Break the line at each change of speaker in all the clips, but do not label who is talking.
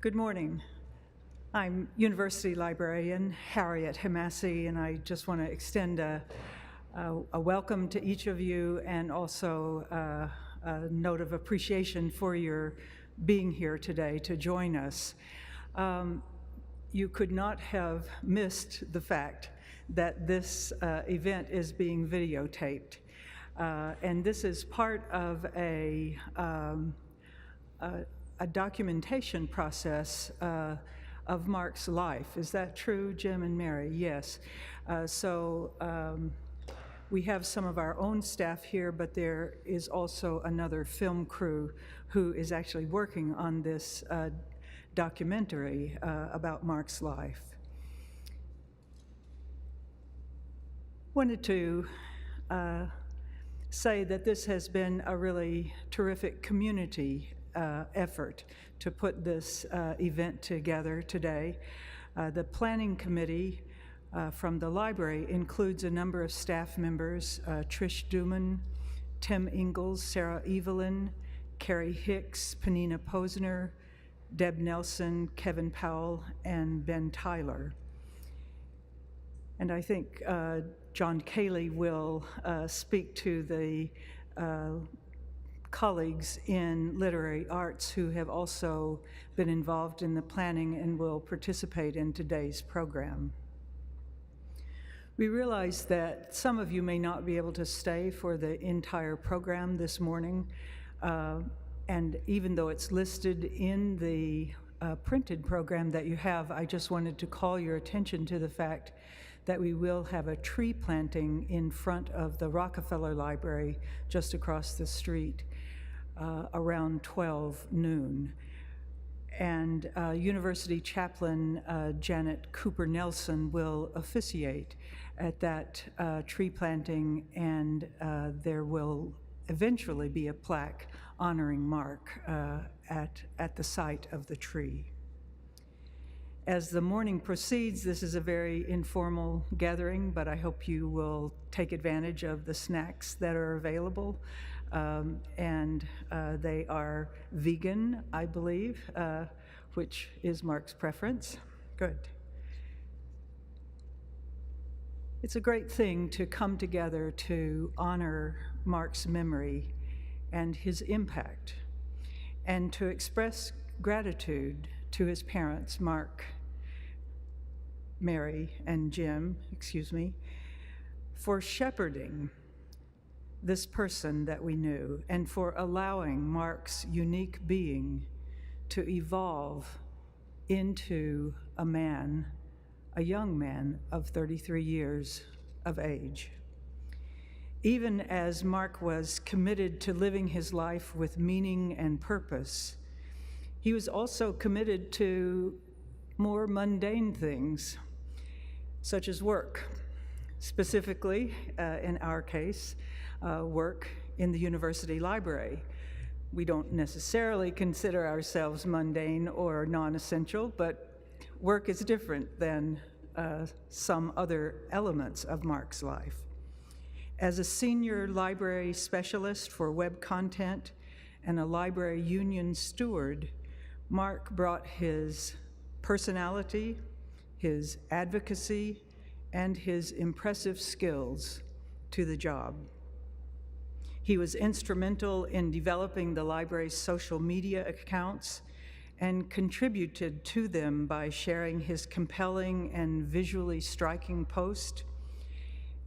Good morning. I'm University Librarian Harriet Hamassi, and I just want to extend a welcome to each of you and also a note of appreciation for your being here today to join us. You could not have missed the fact that this event is being videotaped. And this is part of a documentation process of Mark's life. Is that true, Jim and Mary? Yes. We have some of our own staff here, but there is also another film crew who is actually working on this documentary about Mark's life. Wanted to say that this has been a really terrific community effort to put this event together today. The planning committee from the library includes a number of staff members, Trish Duman, Tim Ingalls, Sarah Evelyn, Carrie Hicks, Panina Posner, Deb Nelson, Kevin Powell, and Ben Tyler. And I think John Cayley will speak to the colleagues in literary arts who have also been involved in the planning and will participate in today's program. We realize that some of you may not be able to stay for the entire program this morning, and even though it's listed in the printed program that you have, I just wanted to call your attention to the fact that we will have a tree planting in front of the Rockefeller Library just across the street around 12 noon. And University Chaplain Janet Cooper Nelson will officiate at that tree planting, and there will eventually be a plaque honoring Mark at the site of the tree. As the morning proceeds, this is a very informal gathering, but I hope you will take advantage of the snacks that are available. And they are vegan, I believe, which is Mark's preference. Good. It's a great thing to come together to honor Mark's memory and his impact, and to express gratitude to his parents, Mark, Mary, and Jim, for shepherding this person that we knew and for allowing Mark's unique being to evolve into a young man of 33 years of age. Even as Mark was committed to living his life with meaning and purpose, he was also committed to more mundane things, such as work. Specifically, in our case, work in the university library. We don't necessarily consider ourselves mundane or non-essential, but work is different than some other elements of Mark's life. As a senior library specialist for web content and a library union steward, Mark brought his personality, his advocacy, and his impressive skills to the job. He was instrumental in developing the library's social media accounts and contributed to them by sharing his compelling and visually striking posts,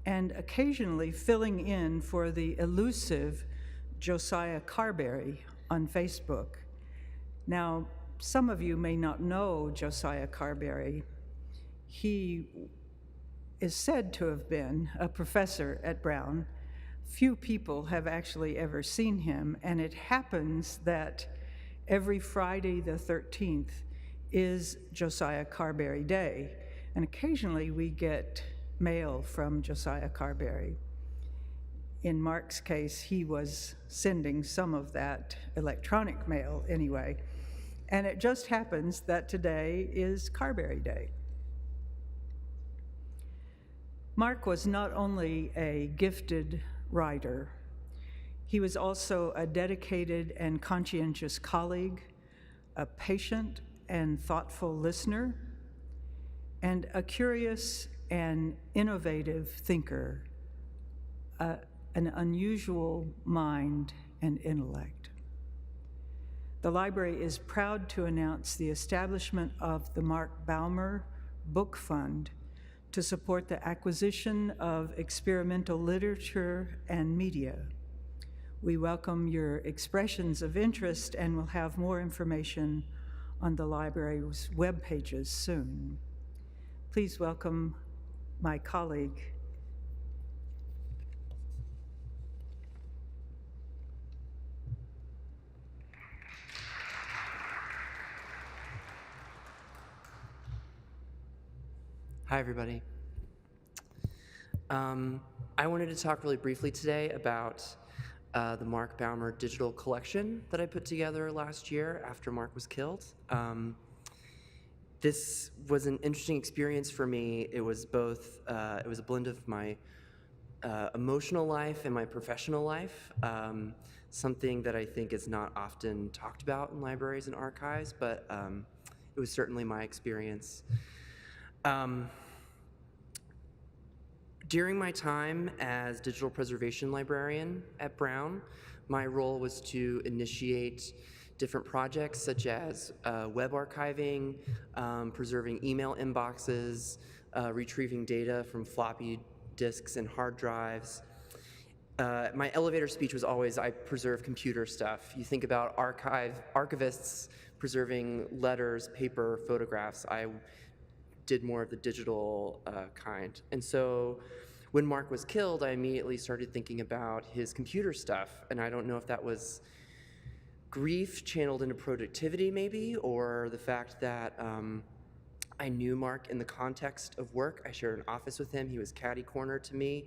and occasionally filling in for the elusive Josiah Carberry on Facebook. Now, some of you may not know Josiah Carberry. He is said to have been a professor at Brown. Few people have actually ever seen him, and it happens that every Friday the 13th is Josiah Carberry Day, and occasionally we get mail from Josiah Carberry. In Mark's case, he was sending some of that electronic mail anyway, and it just happens that today is Carberry Day. Mark was not only a gifted writer, he was also a dedicated and conscientious colleague, a patient and thoughtful listener, and a curious and innovative thinker, an unusual mind and intellect. The library is proud to announce the establishment of the Mark Baumer Book Fund to support the acquisition of experimental literature and media. We welcome your expressions of interest and will have more information on the library's web pages soon. Please welcome my colleague.
Hi, everybody. I wanted to talk really briefly today about the Mark Baumer digital collection that I put together last year after Mark was killed. This was an interesting experience for me. It was both, it was a blend of my emotional life and my professional life, something that I think is not often talked about in libraries and archives, but it was certainly my experience. During my time as digital preservation librarian at Brown, my role was to initiate different projects such as web archiving, preserving email inboxes, retrieving data from floppy disks and hard drives. My elevator speech was always, I preserve computer stuff. You think about archivists preserving letters, paper, photographs. I did more of the digital kind. And so when Mark was killed, I immediately started thinking about his computer stuff. And I don't know if that was grief channeled into productivity maybe, or the fact that I knew Mark in the context of work. I shared an office with him. He was catty corner to me.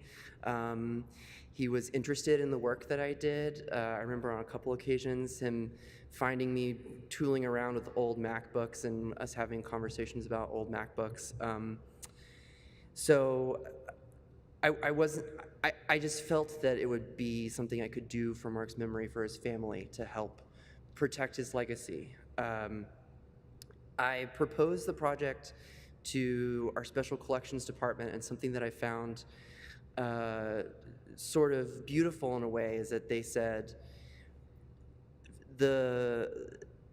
He was interested in the work that I did. I remember on a couple occasions him finding me tooling around with old MacBooks and us having conversations about old MacBooks. So I just felt that it would be something I could do for Mark's memory for his family to help protect his legacy. I proposed the project to our special collections department, and something that I found sort of beautiful in a way is that they said,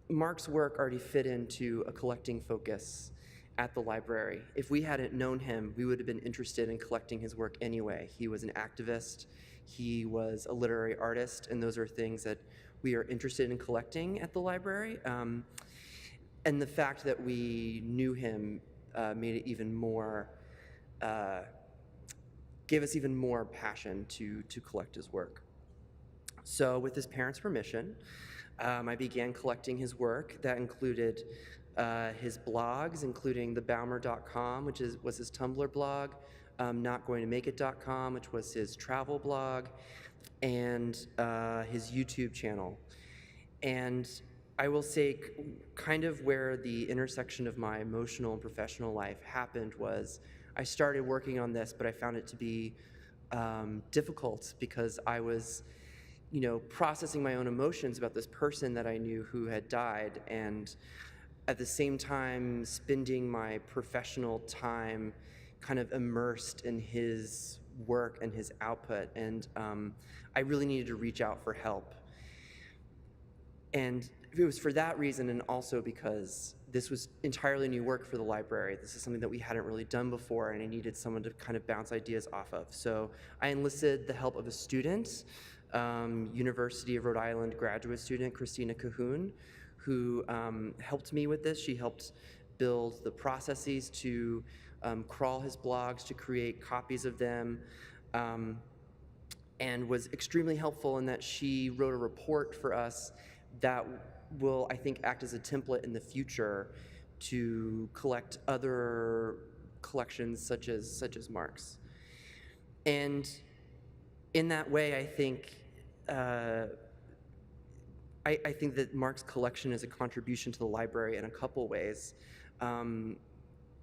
Mark's work already fit into a collecting focus at the library. If we hadn't known him, we would have been interested in collecting his work anyway. He was an activist, he was a literary artist, and those are things that we are interested in collecting at the library. And the fact that we knew him made it even more, gave us even more passion to collect his work. So with his parents' permission, I began collecting his work. That included his blogs, including thebaumer.com, which was his Tumblr blog, notgoingtomake.com, which was his travel blog, and his YouTube channel. And I will say kind of where the intersection of my emotional and professional life happened was I started working on this, but I found it to be difficult because I was processing my own emotions about this person that I knew who had died, and at the same time spending my professional time kind of immersed in his work and his output, and I really needed to reach out for help. And it was for that reason, and also because this was entirely new work for the library. This is something that we hadn't really done before, and I needed someone to kind of bounce ideas off of. So I enlisted the help of a student, University of Rhode Island graduate student, Christina Cahoon, who helped me with this. She helped build the processes to crawl his blogs, to create copies of them, and was extremely helpful in that she wrote a report for us that will, I think, act as a template in the future to collect other collections such as Mark's. And in that way, I think I think that Mark's collection is a contribution to the library in a couple ways.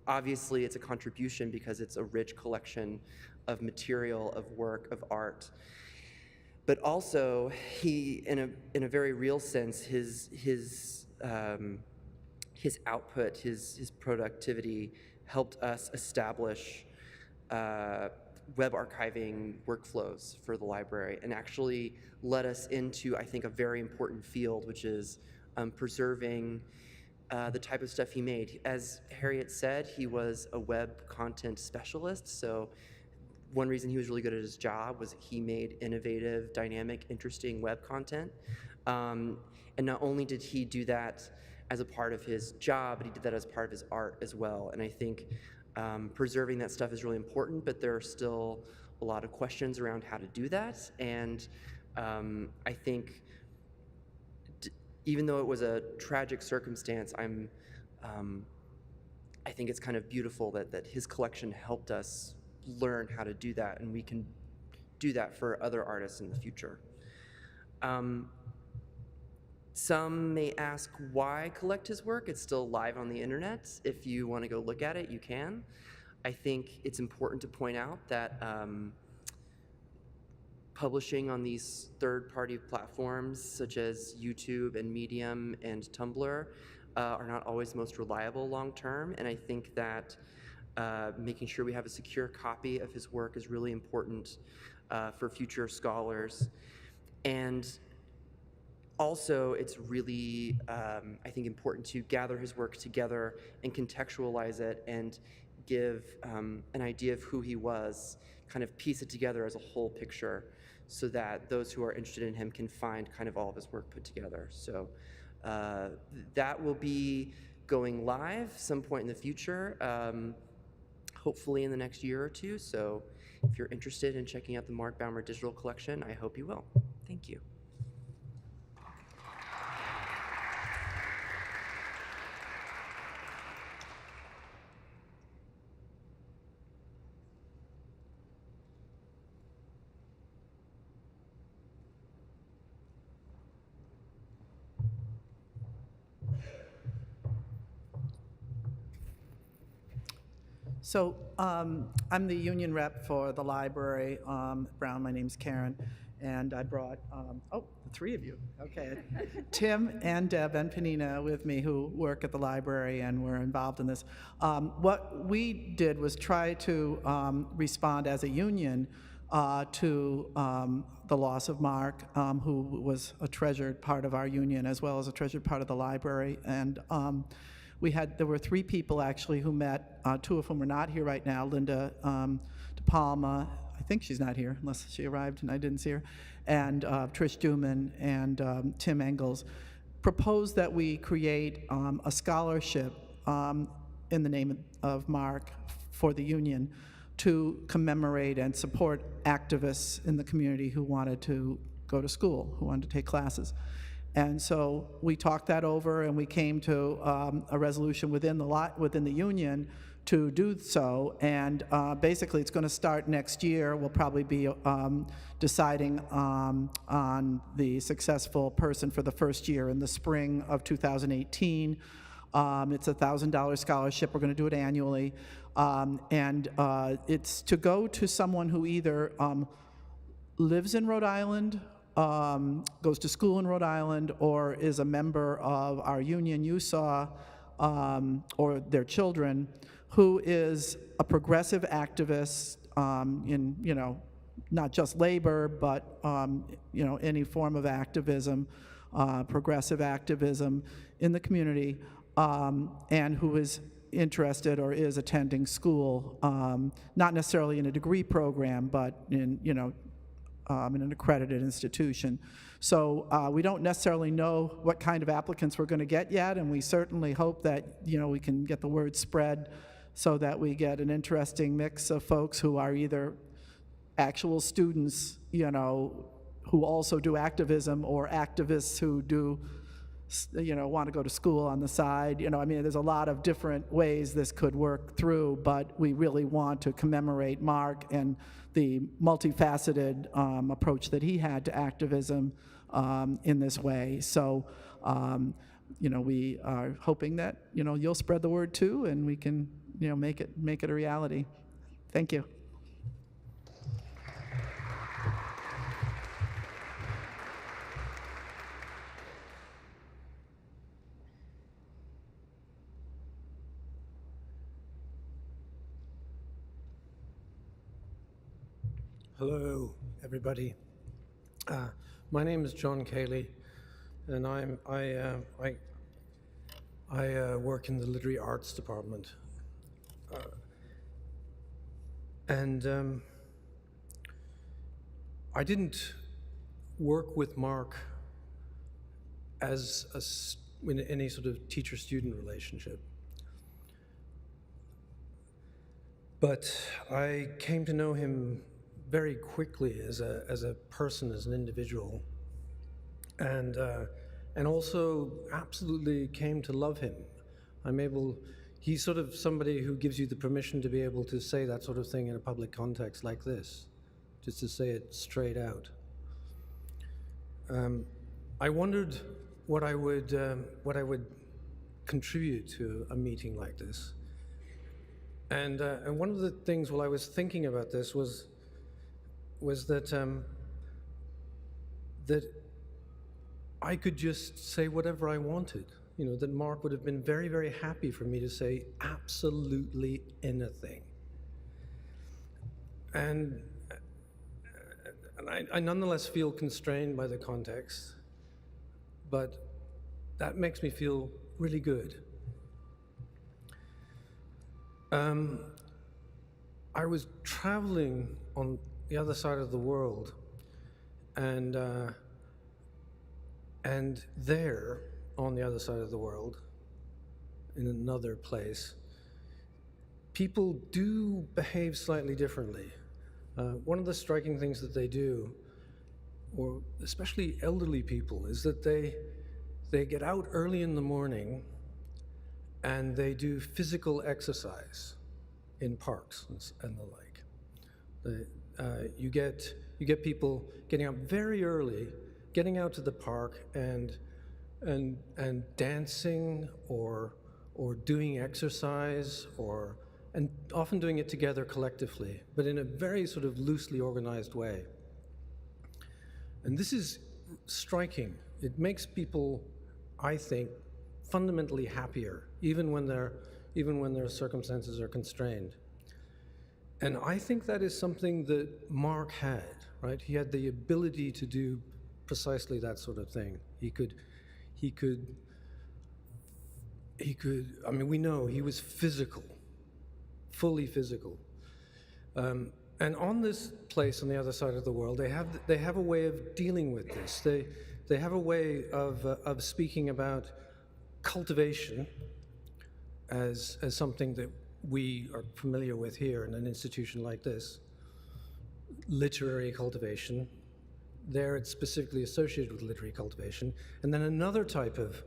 Obviously, it's a contribution because it's a rich collection of material, of work, of art. But also, he, in a very real sense, his his output, his productivity helped us establish web archiving workflows for the library, and actually led us into, I think, a very important field, which is preserving the type of stuff he made. As Harriet said, he was a web content specialist, so one reason he was really good at his job was he made innovative, dynamic, interesting web content. And not only did he do that as a part of his job, but he did that as part of his art as well. And I think preserving that stuff is really important, but there are still a lot of questions around how to do that. And I think even though it was a tragic circumstance, I think it's kind of beautiful that his collection helped us learn how to do that, and we can do that for other artists in the future. Some may ask why collect his work. It's still live on the internet. If you want to go look at it, you can. I think it's important to point out that publishing on these third-party platforms such as YouTube and Medium and Tumblr are not always most reliable long-term, and I think that making sure we have a secure copy of his work is really important for future scholars. And also, it's really, I think, important to gather his work together and contextualize it and give an idea of who he was, kind of piece it together as a whole picture so that those who are interested in him can find kind of all of his work put together. So that will be going live some point in the future, hopefully in the next year or two. So if you're interested in checking out the Mark Baumer digital collection, I hope you will. Thank you.
So I'm the union rep for the library, Brown. My name's Karen, and I brought, the three of you, okay. Tim and Deb and Panina with me, who work at the library and were involved in this. What we did was try to respond as a union to the loss of Mark, who was a treasured part of our union as well as a treasured part of the library. And there were three people actually who met, two of whom are not here right now. Linda De Palma, I think she's not here unless she arrived and I didn't see her, and Trish Duman and Tim Engels proposed that we create a scholarship in the name of Mark for the union to commemorate and support activists in the community who wanted to go to school, who wanted to take classes. And so we talked that over, and we came to a resolution within the union to do so. And basically, it's going to start next year. We'll probably be deciding on the successful person for the first year in the spring of 2018. It's a $1,000 scholarship. We're going to do it annually, and it's to go to someone who either lives in Rhode Island, goes to school in Rhode Island, or is a member of our union, USAW, or their children, who is a progressive activist in, not just labor, but, any form of activism, progressive activism in the community, and who is interested or is attending school, not necessarily in a degree program, but in, in an accredited institution. So we don't necessarily know what kind of applicants we're going to get yet, and we certainly hope that we can get the word spread so that we get an interesting mix of folks who are either actual students, who also do activism, or activists who do, want to go to school on the side. There's a lot of different ways this could work through, but we really want to commemorate Mark and the multifaceted approach that he had to activism in this way. So, we are hoping that, you'll spread the word too, and we can, make it a reality. Thank you.
Hello, everybody. My name is John Cayley, and I work in the literary arts department. And I didn't work with Mark in any sort of teacher-student relationship. But I came to know him very quickly as a person, as an individual, and also absolutely came to love him. He's sort of somebody who gives you the permission to be able to say that sort of thing in a public context like this, just to say it straight out. I wondered what I would contribute to a meeting like this. And one of the things while I was thinking about this was that that I could just say whatever I wanted. You know, that Mark would have been very, very happy for me to say absolutely anything. And I nonetheless feel constrained by the context, but that makes me feel really good. I was traveling on the other side of the world, and there, on the other side of the world, in another place, people do behave slightly differently. One of the striking things that they do, or especially elderly people, is that they get out early in the morning and they do physical exercise in parks and the like. You get people getting up very early, getting out to the park and dancing or doing exercise and often doing it together collectively, but in a very sort of loosely organized way. And this is striking. It makes people, I think, fundamentally happier, even when their circumstances are constrained. And I think that is something that Mark had, right? He had the ability to do precisely that sort of thing. He could, I mean, we know he was physical, fully physical. And on this place on the other side of the world, they have a way of dealing with this. They have a way of speaking about cultivation as something that we are familiar with here in an institution like this. Literary cultivation. There it's specifically associated with literary cultivation. And then another type of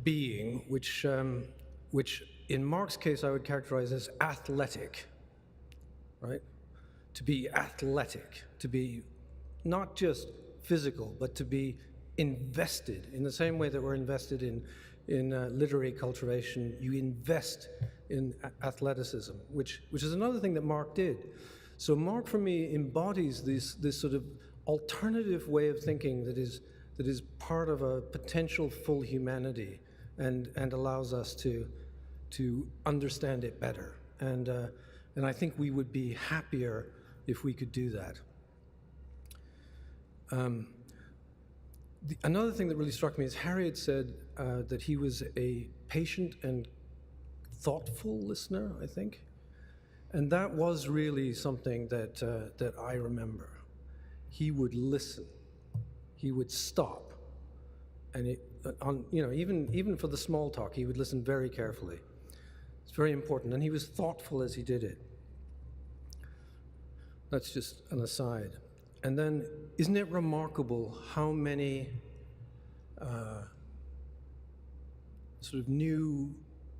being, which in Mark's case I would characterize as athletic, right? To be athletic, to be not just physical, but to be invested in the same way that we're invested in literary cultivation. You invest in athleticism, which is another thing that Mark did. So Mark, for me, embodies this sort of alternative way of thinking that is part of a potential full humanity and allows us to understand it better. And I think we would be happier if we could do that. Another thing that really struck me is Harriet said that he was a patient and thoughtful listener, I think. And that was really something that I remember. He would listen. He would stop. And even for the small talk, he would listen very carefully. It's very important. And he was thoughtful as he did it. That's just an aside. And then, isn't it remarkable how many sort of new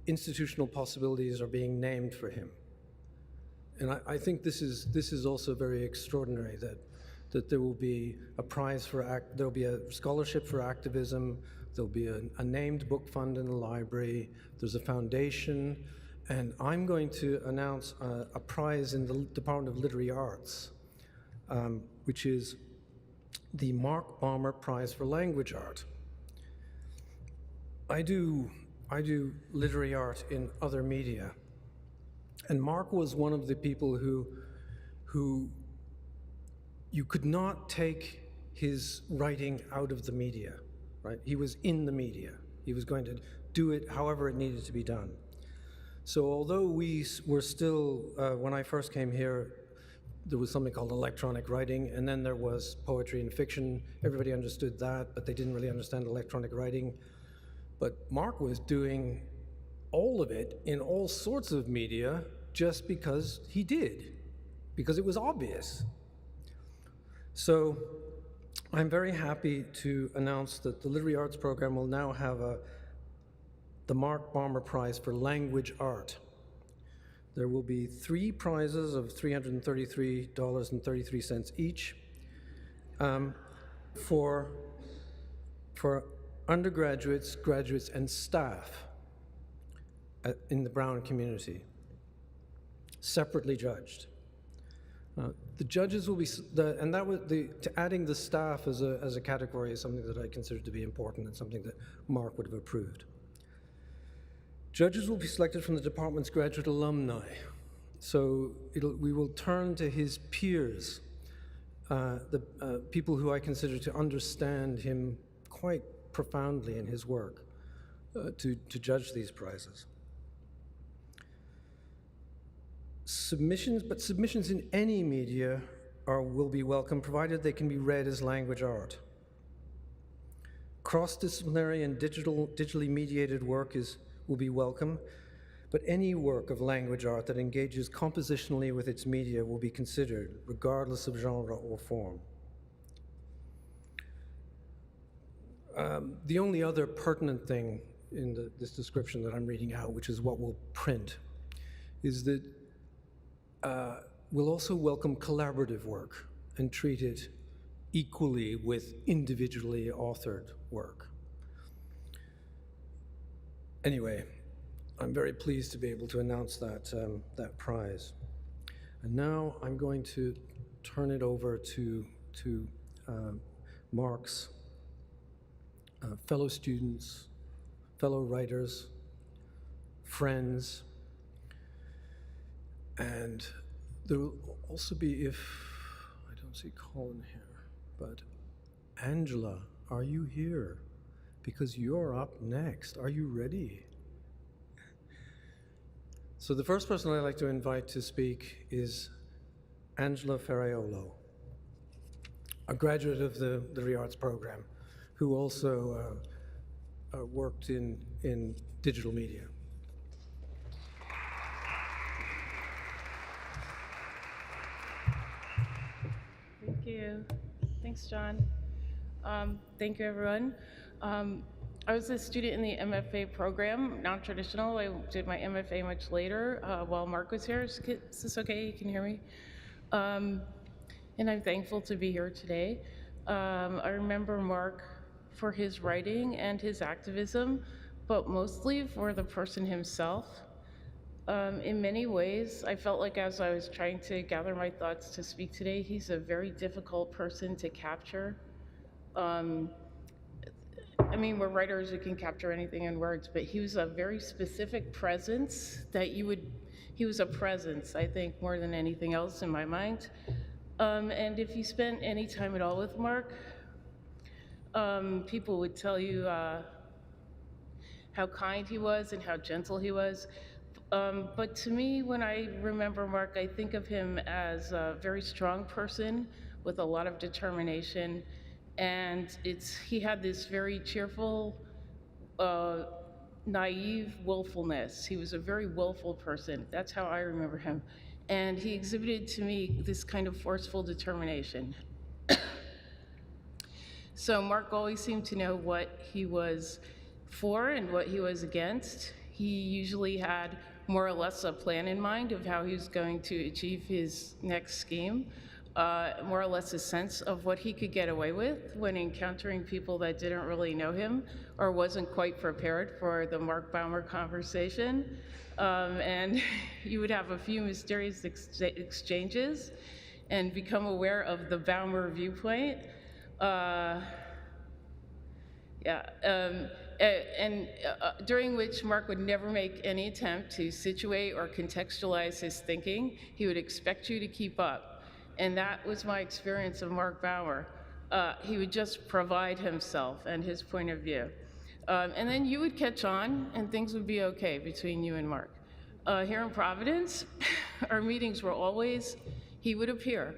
institutional possibilities are being named for him? And I think this is also very extraordinary that there will be a prize there will be a scholarship for activism, there'll be a named book fund in the library, there's a foundation, and I'm going to announce a prize in the Department of Literary Arts, which is the Mark Baumer Prize for Language Art. I do literary art in other media, And Mark was one of the people who you could not take his writing out of the media, right? He was in the media. He was going to do it however it needed to be done. So although we were still, when I first came here, there was something called electronic writing, and then there was poetry and fiction. Everybody understood that, but they didn't really understand electronic writing. But Mark was doing all of it in all sorts of media just because he did, because it was obvious. So I'm very happy to announce that the Literary Arts program will now have the Mark Baumer Prize for Language Art. There will be 3 prizes of $333.33 each for undergraduates, graduates, and staff in the Brown community, separately judged. The judges will be, adding the staff as a category is something that I consider to be important and something that Mark would have approved. Judges will be selected from the department's graduate alumni. So we will turn to his peers, the people who I consider to understand him quite profoundly in his work, to judge these prizes. Submissions in any media will be welcome, provided they can be read as language art. Cross-disciplinary and digitally mediated work will be welcome, but any work of language art that engages compositionally with its media will be considered, regardless of genre or form. The only other pertinent thing in this description that I'm reading out, which is what we'll print, is that we'll also welcome collaborative work and treat it equally with individually authored work. Anyway, I'm very pleased to be able to announce that prize. And now I'm going to turn it over to Mark's fellow students, fellow writers, friends, and there will also be, if I don't see Colin here, but Angela, are you here? Because you're up next. Are you ready? So the first person I'd like to invite to speak is Angela Ferraiolo, a graduate of the Literary Arts program, who also worked in digital media.
Thank you. Thanks, John. Thank you, everyone. I was a student in the MFA program, non-traditional. I did my MFA much later while Mark was here. Is this okay? You can hear me? And I'm thankful to be here today. I remember Mark for his writing and his activism, but mostly for the person himself. In many ways, I felt like as I was trying to gather my thoughts to speak today, he's a very difficult person to capture. I mean, we're writers who can capture anything in words, but he was a very specific presence that he was a presence, I think, more than anything else in my mind. And if you spent any time at all with Mark, people would tell you how kind he was and how gentle he was. But to me, when I remember Mark, I think of him as a very strong person with a lot of determination. And he had this very cheerful, naive willfulness. He was a very willful person. That's how I remember him. And he exhibited to me this kind of forceful determination. So Mark always seemed to know what he was for and what he was against. He usually had more or less a plan in mind of how he was going to achieve his next scheme. More or less a sense of what he could get away with when encountering people that didn't really know him or wasn't quite prepared for the Mark Baumer conversation. And you would have a few mysterious exchanges and become aware of the Baumer viewpoint. during which Mark would never make any attempt to situate or contextualize his thinking. He would expect you to keep up. And that was my experience of Mark Baumer. He would just provide himself and his point of view. And then you would catch on and things would be okay between you and Mark. Here in Providence, our meetings were always, he would appear.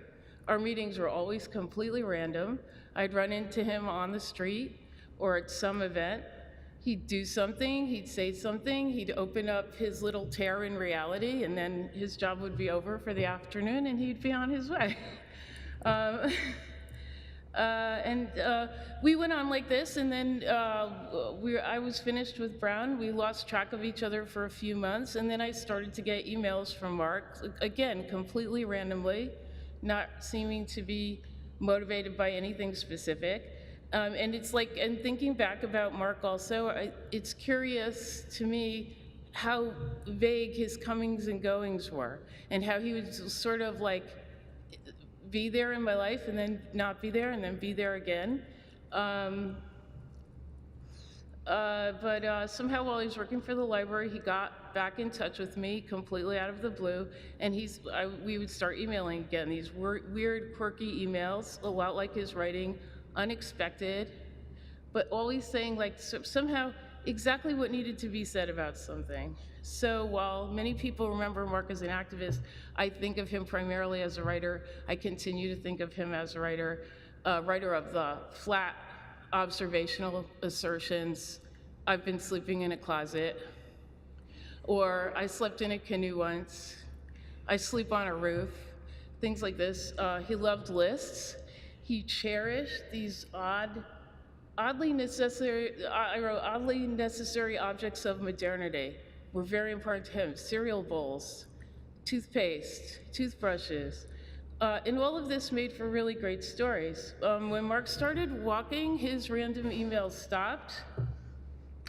Our meetings were always completely random. I'd run into him on the street or at some event. He'd do something, he'd say something, he'd open up his little tear in reality, and then his job would be over for the afternoon and he'd be on his way. We went on like this, and then I was finished with Brown. We lost track of each other for a few months, and then I started to get emails from Mark, again, completely randomly, not seeming to be motivated by anything specific. And it's like, and thinking back about Mark also, it's curious to me how vague his comings and goings were, and how he would sort of like be there in my life and then not be there and then be there again. But somehow while he was working for the library, he got back in touch with me completely out of the blue, and we would start emailing again, these weird, quirky emails, a lot like his writing, unexpected, but always saying like somehow exactly what needed to be said about something. So while many people remember Mark as an activist, I think of him primarily as a writer. I continue to think of him as a writer of the flat observational assertions, I've been sleeping in a closet, or I slept in a canoe once, I sleep on a roof, things like this. He loved lists. He cherished these oddly necessary objects of modernity were very important to him. Cereal bowls, toothpaste, toothbrushes. And all of this made for really great stories. When Mark started walking, his random emails stopped.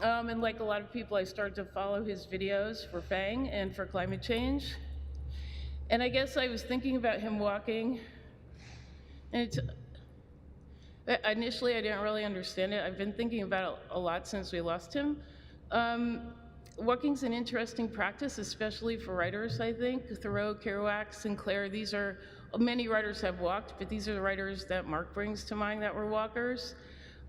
And like a lot of people, I started to follow his videos for FANG and for climate change. And I guess I was thinking about him walking, and initially I didn't really understand it. I've been thinking about it a lot since we lost him. Walking's an interesting practice, especially for writers, I think. Thoreau, Kerouac, Sinclair, many writers have walked, but these are the writers that Mark brings to mind that were walkers.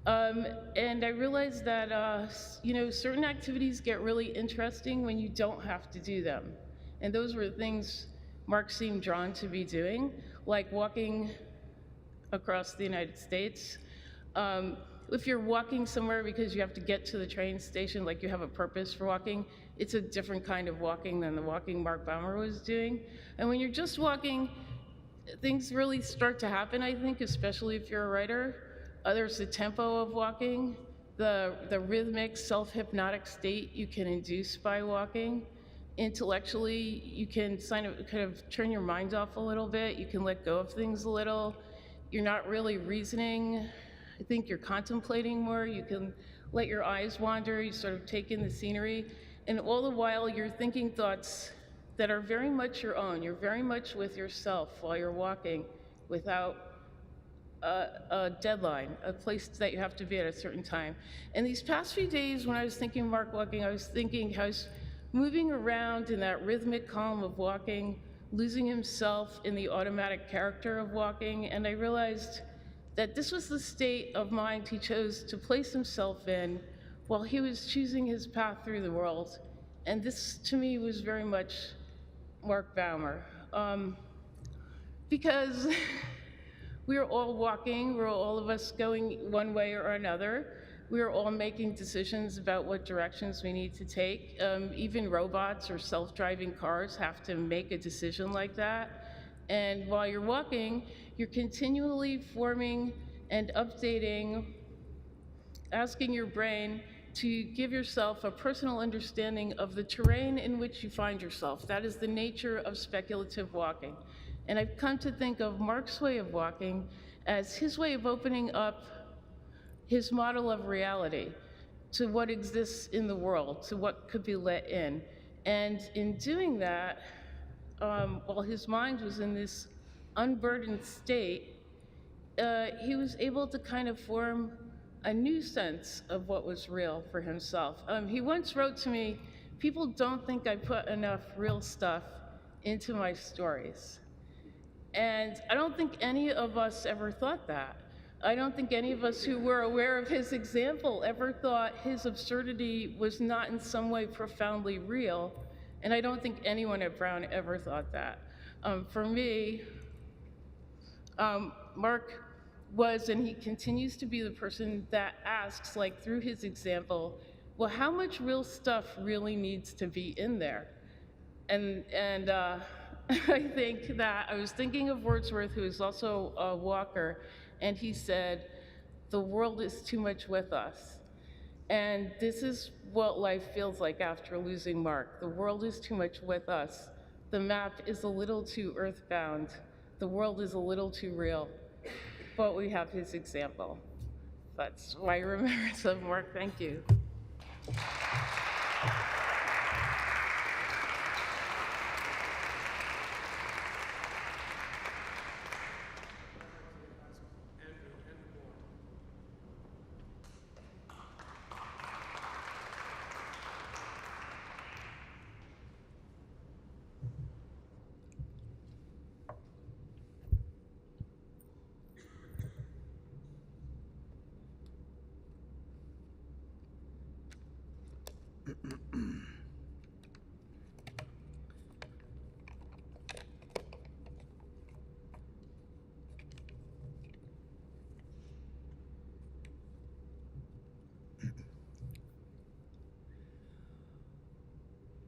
And I realized that, certain activities get really interesting when you don't have to do them. And those were the things Mark seemed drawn to be doing, like walking across the United States. If you're walking somewhere because you have to get to the train station, like you have a purpose for walking, it's a different kind of walking than the walking Mark Baumer was doing. And when you're just walking, things really start to happen, I think, especially if you're a writer. There's the tempo of walking, the rhythmic, self-hypnotic state you can induce by walking. Intellectually, you can kind of turn your mind off a little bit. You can let go of things a little. You're not really reasoning. I think you're contemplating more. You can let your eyes wander. You sort of take in the scenery. And all the while, you're thinking thoughts that are very much your own. You're very much with yourself while you're walking without a deadline, a place that you have to be at a certain time. And these past few days, when I was thinking of Mark walking, I was thinking how he's moving around in that rhythmic calm of walking, losing himself in the automatic character of walking, and I realized that this was the state of mind he chose to place himself in while he was choosing his path through the world. And this, to me, was very much Mark Baumer. Because we are all walking, we're all of us going one way or another. We are all making decisions about what directions we need to take. Even robots or self-driving cars have to make a decision like that. And while you're walking, you're continually forming and updating, asking your brain to give yourself a personal understanding of the terrain in which you find yourself. That is the nature of speculative walking. And I've come to think of Mark's way of walking as his way of opening up his model of reality to what exists in the world, to what could be let in. And in doing that, while his mind was in this unburdened state, he was able to kind of form a new sense of what was real for himself. He once wrote to me, "People don't think I put enough real stuff into my stories." And I don't think any of us ever thought that. I don't think any of us who were aware of his example ever thought his absurdity was not in some way profoundly real. And I don't think anyone at Brown ever thought that. For me, Mark was, and he continues to be, the person that asks, like through his example, well, how much real stuff really needs to be in there? And I think that I was thinking of Wordsworth, who is also a walker, and he said, "The world is too much with us." And this is what life feels like after losing Mark. The world is too much with us. The map is a little too earthbound. The world is a little too real. But we have his example. That's my remembrance of Mark. Thank you.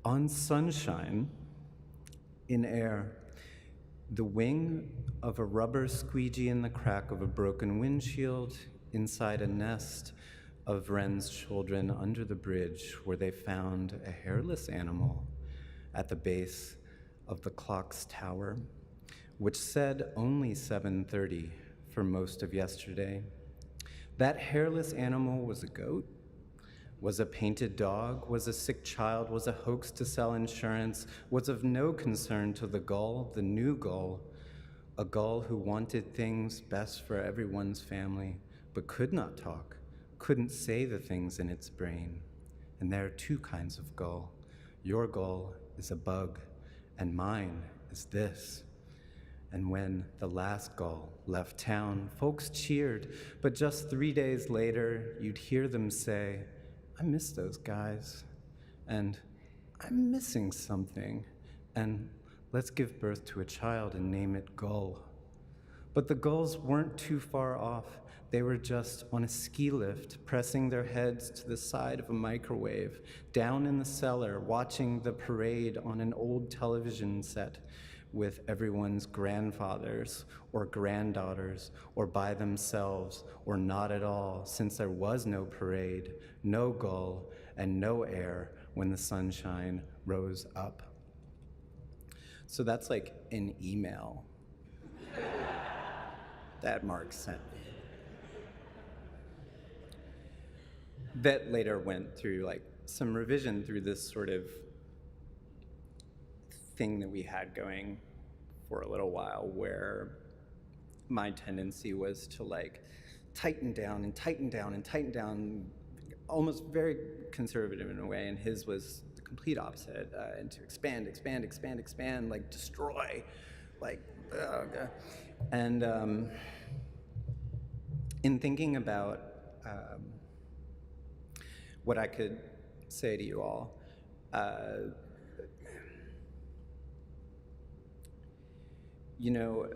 On sunshine, in air, the wing of a rubber squeegee in the crack of a broken windshield inside a nest of Wren's children under the bridge where they found a hairless animal at the base of the clock's tower, which said only 7:30 for most of yesterday. That hairless animal was a goat, was a painted dog, was a sick child, was a hoax to sell insurance, was of no concern to the gull, the new gull, a gull who wanted things best for everyone's family, but could not talk, couldn't say the things in its brain. And there are two kinds of gull. Your gull is a bug, and mine is this. And when the last gull left town, folks cheered, but just 3 days later, you'd hear them say, "I miss those guys," and "I'm missing something," and "let's give birth to a child and name it Gull." But the gulls weren't too far off. They were just on a ski lift, pressing their heads to the side of a microwave, down in the cellar, watching the parade on an old television set with everyone's grandfathers or granddaughters, or by themselves, or not at all, since there was no parade, no gull, and no air when the sunshine rose up. So that's like an email that Mark sent me. That later went through like some revision through this sort of thing that we had going for a little while, where my tendency was to like tighten down and tighten down and tighten down, almost very conservative in a way, and his was the complete opposite, and to expand, expand, expand, expand, like destroy, like, and in thinking about what I could say to you all, you know,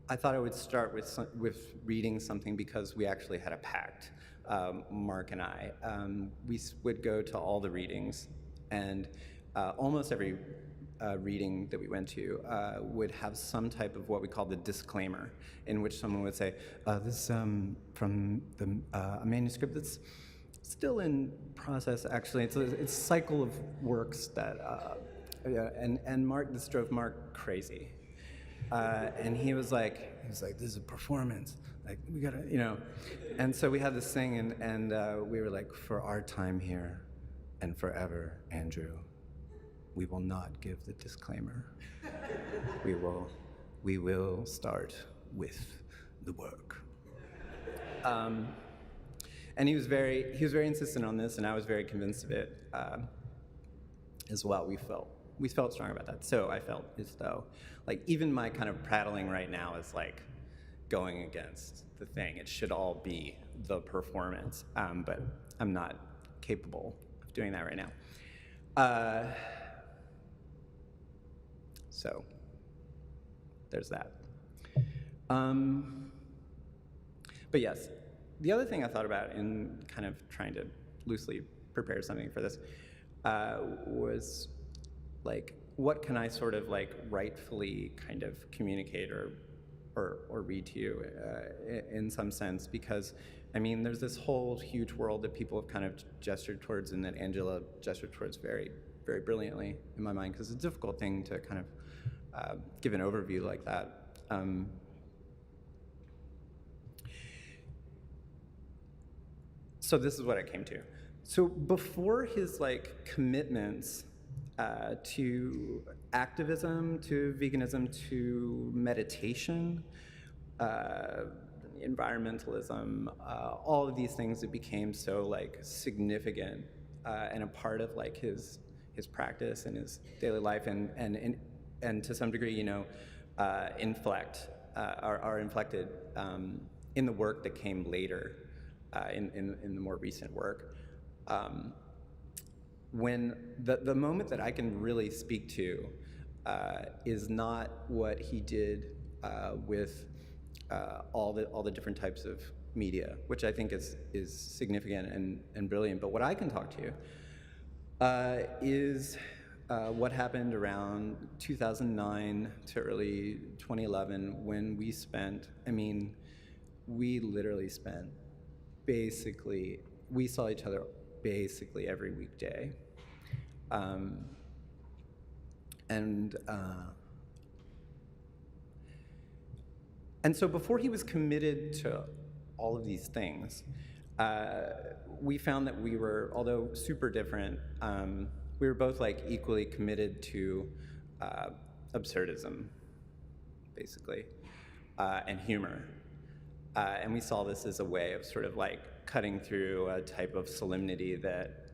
I thought I would start with reading something because we actually had a pact, Mark and I. We would go to all the readings, and almost every reading that we went to would have some type of what we call the disclaimer, in which someone would say, this is from a manuscript that's still in process, actually. It's a cycle of works that, and Mark, this drove Mark crazy. And he was like, this is a performance. Like, we gotta, you know. And so we had this thing, and we were like, for our time here and forever, Andrew, we will not give the disclaimer. We will start with the work. And he was very insistent on this, and I was very convinced of it as well. We felt strong about that. So I felt as though, like, even my kind of prattling right now is like going against the thing. It should all be the performance, but I'm not capable of doing that right now. So there's that. But yes, the other thing I thought about in kind of trying to loosely prepare something for this was, like, what can I sort of like rightfully kind of communicate or read to you in some sense? Because, I mean, there's this whole huge world that people have kind of gestured towards, and that Angela gestured towards very, very brilliantly in my mind, because it's a difficult thing to kind of give an overview like that. So this is what I came to. So before his like commitments to activism, to veganism, to meditation, environmentalism, all of these things that became so like significant and a part of like his practice and his daily life, and to some degree, you know, are inflected in the work that came later, in the more recent work. When the moment that I can really speak to is not what he did with all the different types of media, which I think is significant and brilliant. But what I can talk to is what happened around 2009 to early 2011, when we spent, I mean, we literally spent basically, we saw each other basically every weekday. And so before he was committed to all of these things, we found that we were, although super different, we were both like equally committed to absurdism, basically, and humor. And we saw this as a way of sort of like cutting through a type of solemnity that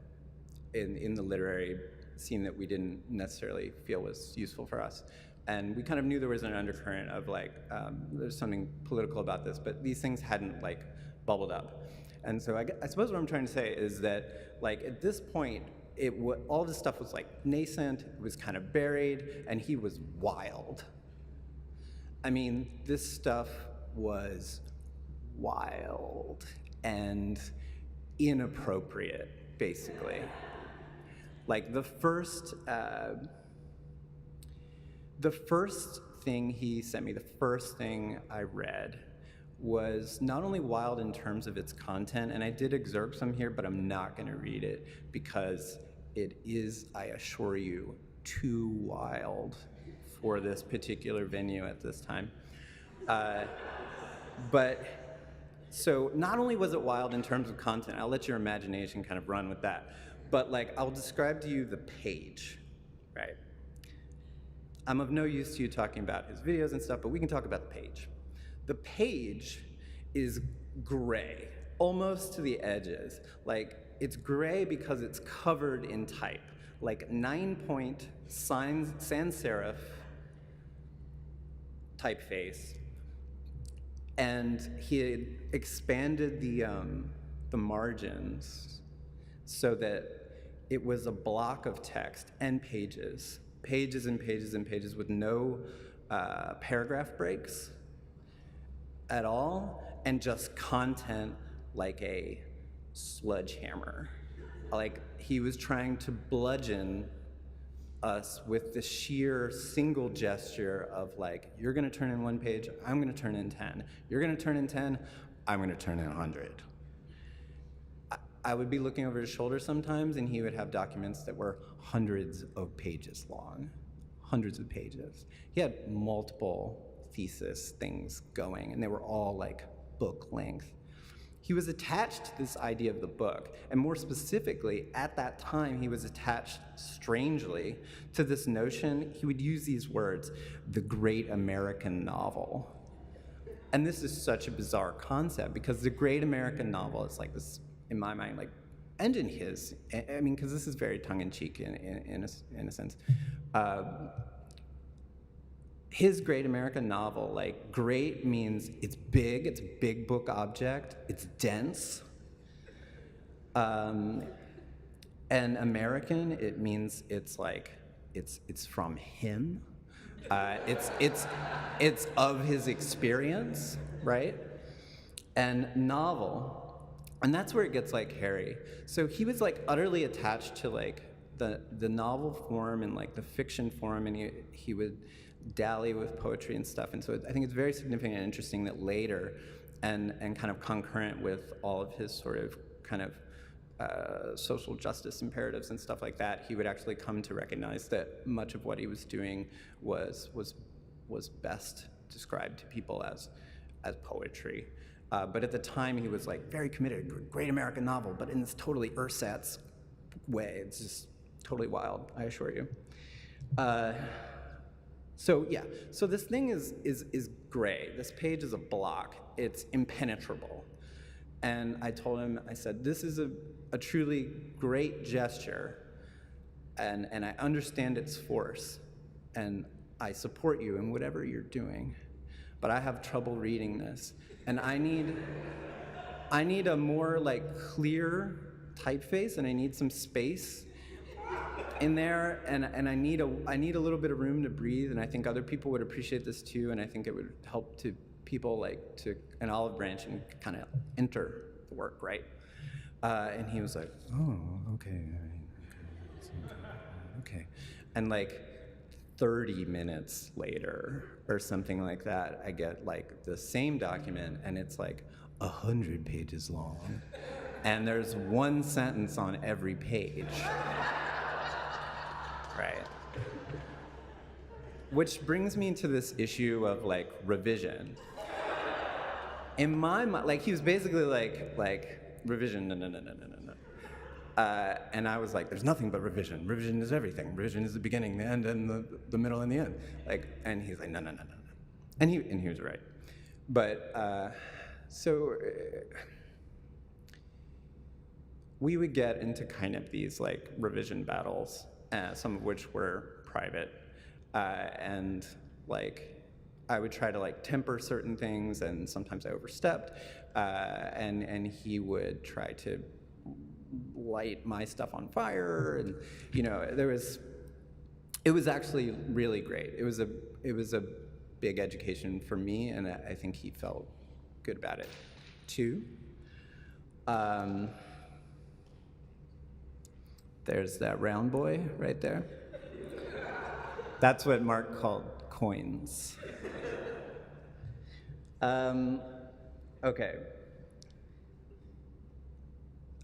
in the literary scene that we didn't necessarily feel was useful for us. And we kind of knew there was an undercurrent of like, there's something political about this, but these things hadn't like bubbled up. And so I suppose what I'm trying to say is that, like, at this point, all this stuff was like nascent, it was kind of buried, and he was wild. I mean, this stuff was wild and inappropriate, basically. Like the first thing he sent me, the first thing I read, was not only wild in terms of its content, and I did excerpt some here, but I'm not going to read it because it is, I assure you, too wild for this particular venue at this time. But so not only was it wild in terms of content, I'll let your imagination kind of run with that, but like I'll describe to you the page, right? I'm of no use to you talking about his videos and stuff, but we can talk about the page. The page is gray, almost to the edges. Like, it's gray because it's covered in type, like 9-point sans serif typeface. And he had expanded the margins so that it was a block of text and pages and pages and pages with no paragraph breaks at all, and just content like a sledgehammer. Like, he was trying to bludgeon us with the sheer single gesture of like, you're gonna turn in 1 page, I'm gonna turn in 10. You're gonna turn in 10, I'm gonna turn in 100. I would be looking over his shoulder sometimes, and he would have documents that were hundreds of pages long, hundreds of pages. He had multiple thesis things going, and they were all like book length. He was attached to this idea of the book, and more specifically, at that time, he was attached, strangely, to this notion. He would use these words, the great American novel. And this is such a bizarre concept because the great American novel is like this, in my mind, like, and in his, I mean, because this is very tongue-in-cheek in a sense. His great American novel, like, great means it's a big book object, it's dense. And American, it means it's like, it's from him. It's of his experience, right? And novel, and that's where it gets like hairy. So he was like utterly attached to like the novel form and like the fiction form, and he would dally with poetry and stuff. And so I think it's very significant and interesting that later, and kind of concurrent with all of his sort of kind of social justice imperatives and stuff like that, he would actually come to recognize that much of what he was doing was best described to people as poetry. But at the time, he was like very committed, great American novel, but in this totally ersatz way. It's just totally wild, I assure you. So yeah, so this thing is gray. This page is a block. It's impenetrable. And I told him, I said, this is a truly great gesture, and I understand its force, and I support you in whatever you're doing, but I have trouble reading this, and I need a more like clear typeface, and I need some space in there, and I need a little bit of room to breathe, and I think other people would appreciate this too, and I think it would help to people like to an olive branch and kind of enter the work, right? And he was like, oh, okay, okay. And like 30 minutes later or something like that, I get like the same document, and it's like 100 pages long, and there's one sentence on every page, right? Which brings me to this issue of like revision. In my mind, like he was basically like revision, no. And I was like, there's nothing but revision. Revision is everything. Revision is the beginning, the end, and the middle and the end. Like, and he's like, no. And he was right. But so we would get into kind of these like revision battles, some of which were private, and like I would try to like temper certain things, and sometimes I overstepped, and he would try to light my stuff on fire, and you know, it was actually really great. It was a big education for me, and I think he felt good about it too. There's that round boy right there. That's what Mark called coins. Okay.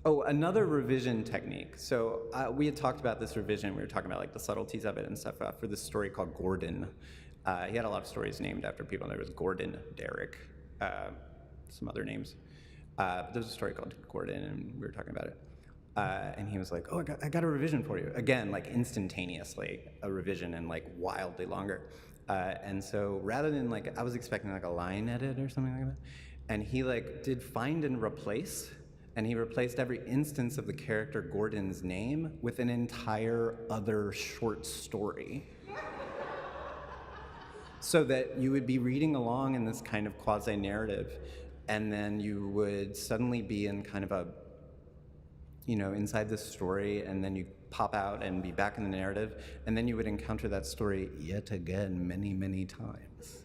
Oh, another revision technique. So we had talked about this revision. We were talking about like the subtleties of it and stuff for this story called Gordon. He had a lot of stories named after people. There was Gordon, Derek, some other names. But there was a story called Gordon, and we were talking about it. And he was like, oh, I got a revision for you. Again, like instantaneously, a revision, and like wildly longer. And so rather than like, I was expecting like a line edit or something like that. And he like did find and replace, and he replaced every instance of the character Gordon's name with an entire other short story. So that you would be reading along in this kind of quasi-narrative, and then you would suddenly be in kind of a, you know, inside this story, and then you pop out and be back in the narrative, and then you would encounter that story yet again many, many times.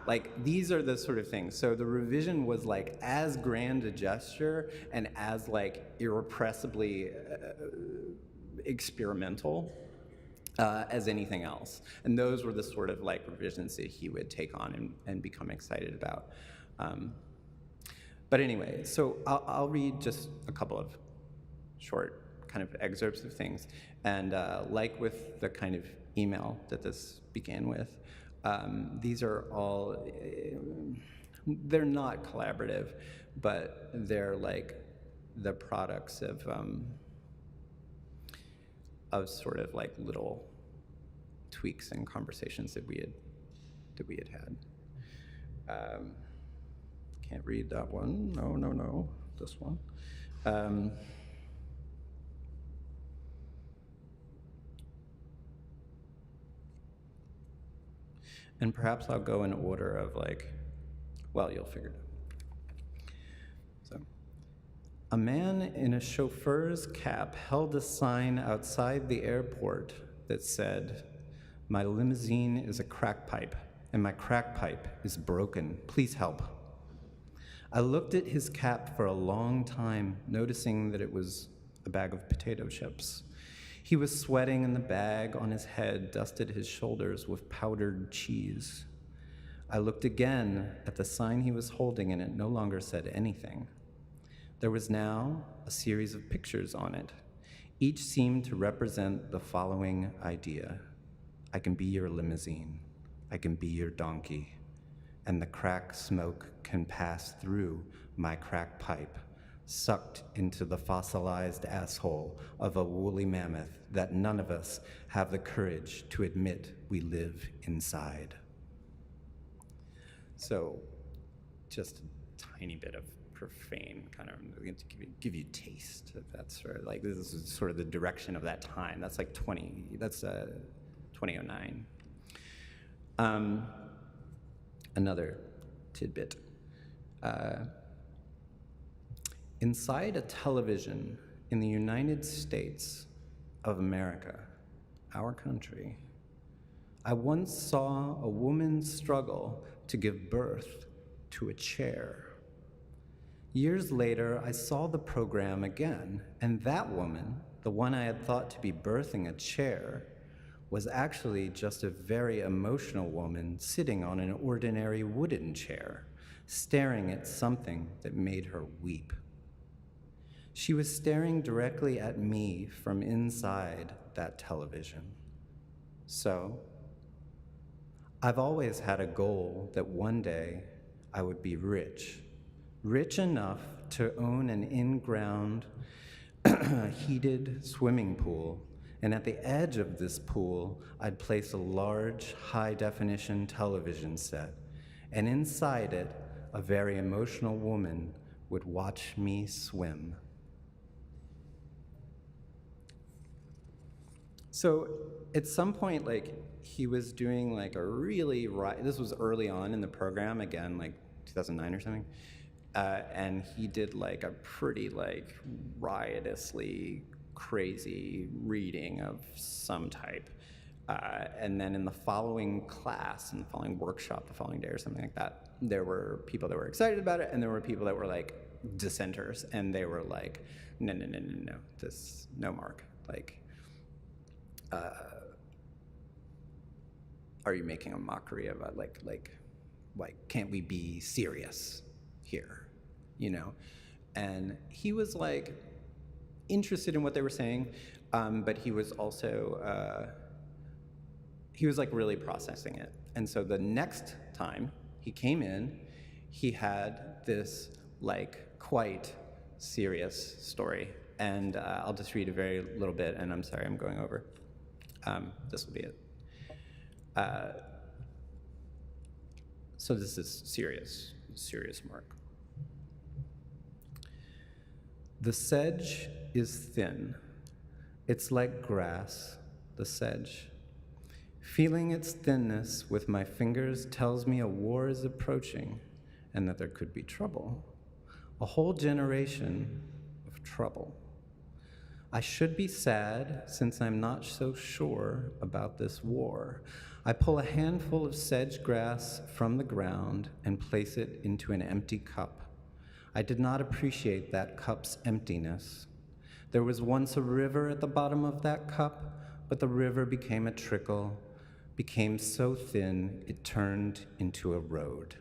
Like, these are the sort of things. So the revision was like as grand a gesture and as like irrepressibly experimental as anything else. And those were the sort of like revisions that he would take on and become excited about. But anyway, so I'll read just a couple of short kind of excerpts of things. And like with the kind of email that this began with, these are all, they're not collaborative, but they're like the products of sort of like little tweaks and conversations that we had had. can't read that one. No, this one. And perhaps I'll go in order of well, you'll figure it out. So, a man in a chauffeur's cap held a sign outside the airport that said, "My limousine is a crack pipe, and my crack pipe is broken. Please help." I looked at his cap for a long time, noticing that it was a bag of potato chips. He was sweating, and the bag on his head dusted his shoulders with powdered cheese. I looked again at the sign he was holding, and it no longer said anything. There was now a series of pictures on it. Each seemed to represent the following idea: I can be your limousine, I can be your donkey, and the crack smoke can pass through my crack pipe, sucked into the fossilized asshole of a woolly mammoth that none of us have the courage to admit we live inside. So, just a tiny bit of profane, kind of to give you taste of that sort of, this is sort of the direction of that time. That's 2009. Another tidbit. Inside a television in the United States of America, our country, I once saw a woman struggle to give birth to a chair. Years later, I saw the program again, and that woman, the one I had thought to be birthing a chair, was actually just a very emotional woman sitting on an ordinary wooden chair, staring at something that made her weep. She was staring directly at me from inside that television. So, I've always had a goal that one day I would be rich enough to own an in-ground heated swimming pool, and at the edge of this pool, I'd place a large, high-definition television set, and inside it, a very emotional woman would watch me swim. So at some point, he was doing a really, this was early on in the program, again, 2009 or something, and he did a pretty riotously crazy reading of some type. And then in the following class, in the following workshop, the following day or something like that, there were people that were excited about it, and there were people that were dissenters, and they were no, no, Mark, are you making a mockery of why can't we be serious here, And he was interested in what they were saying, but he was also really processing it. And so the next time he came in, he had this quite serious story, and I'll just read a very little bit, and I'm sorry I'm going over. This will be it. So this is serious Mark. The sedge is thin. It's like grass, the sedge. Feeling its thinness with my fingers tells me a war is approaching and that there could be trouble. A whole generation of trouble. I should be sad since I'm not so sure about this war. I pull a handful of sedge grass from the ground and place it into an empty cup. I did not appreciate that cup's emptiness. There was once a river at the bottom of that cup, but the river became a trickle, became so thin it turned into a road.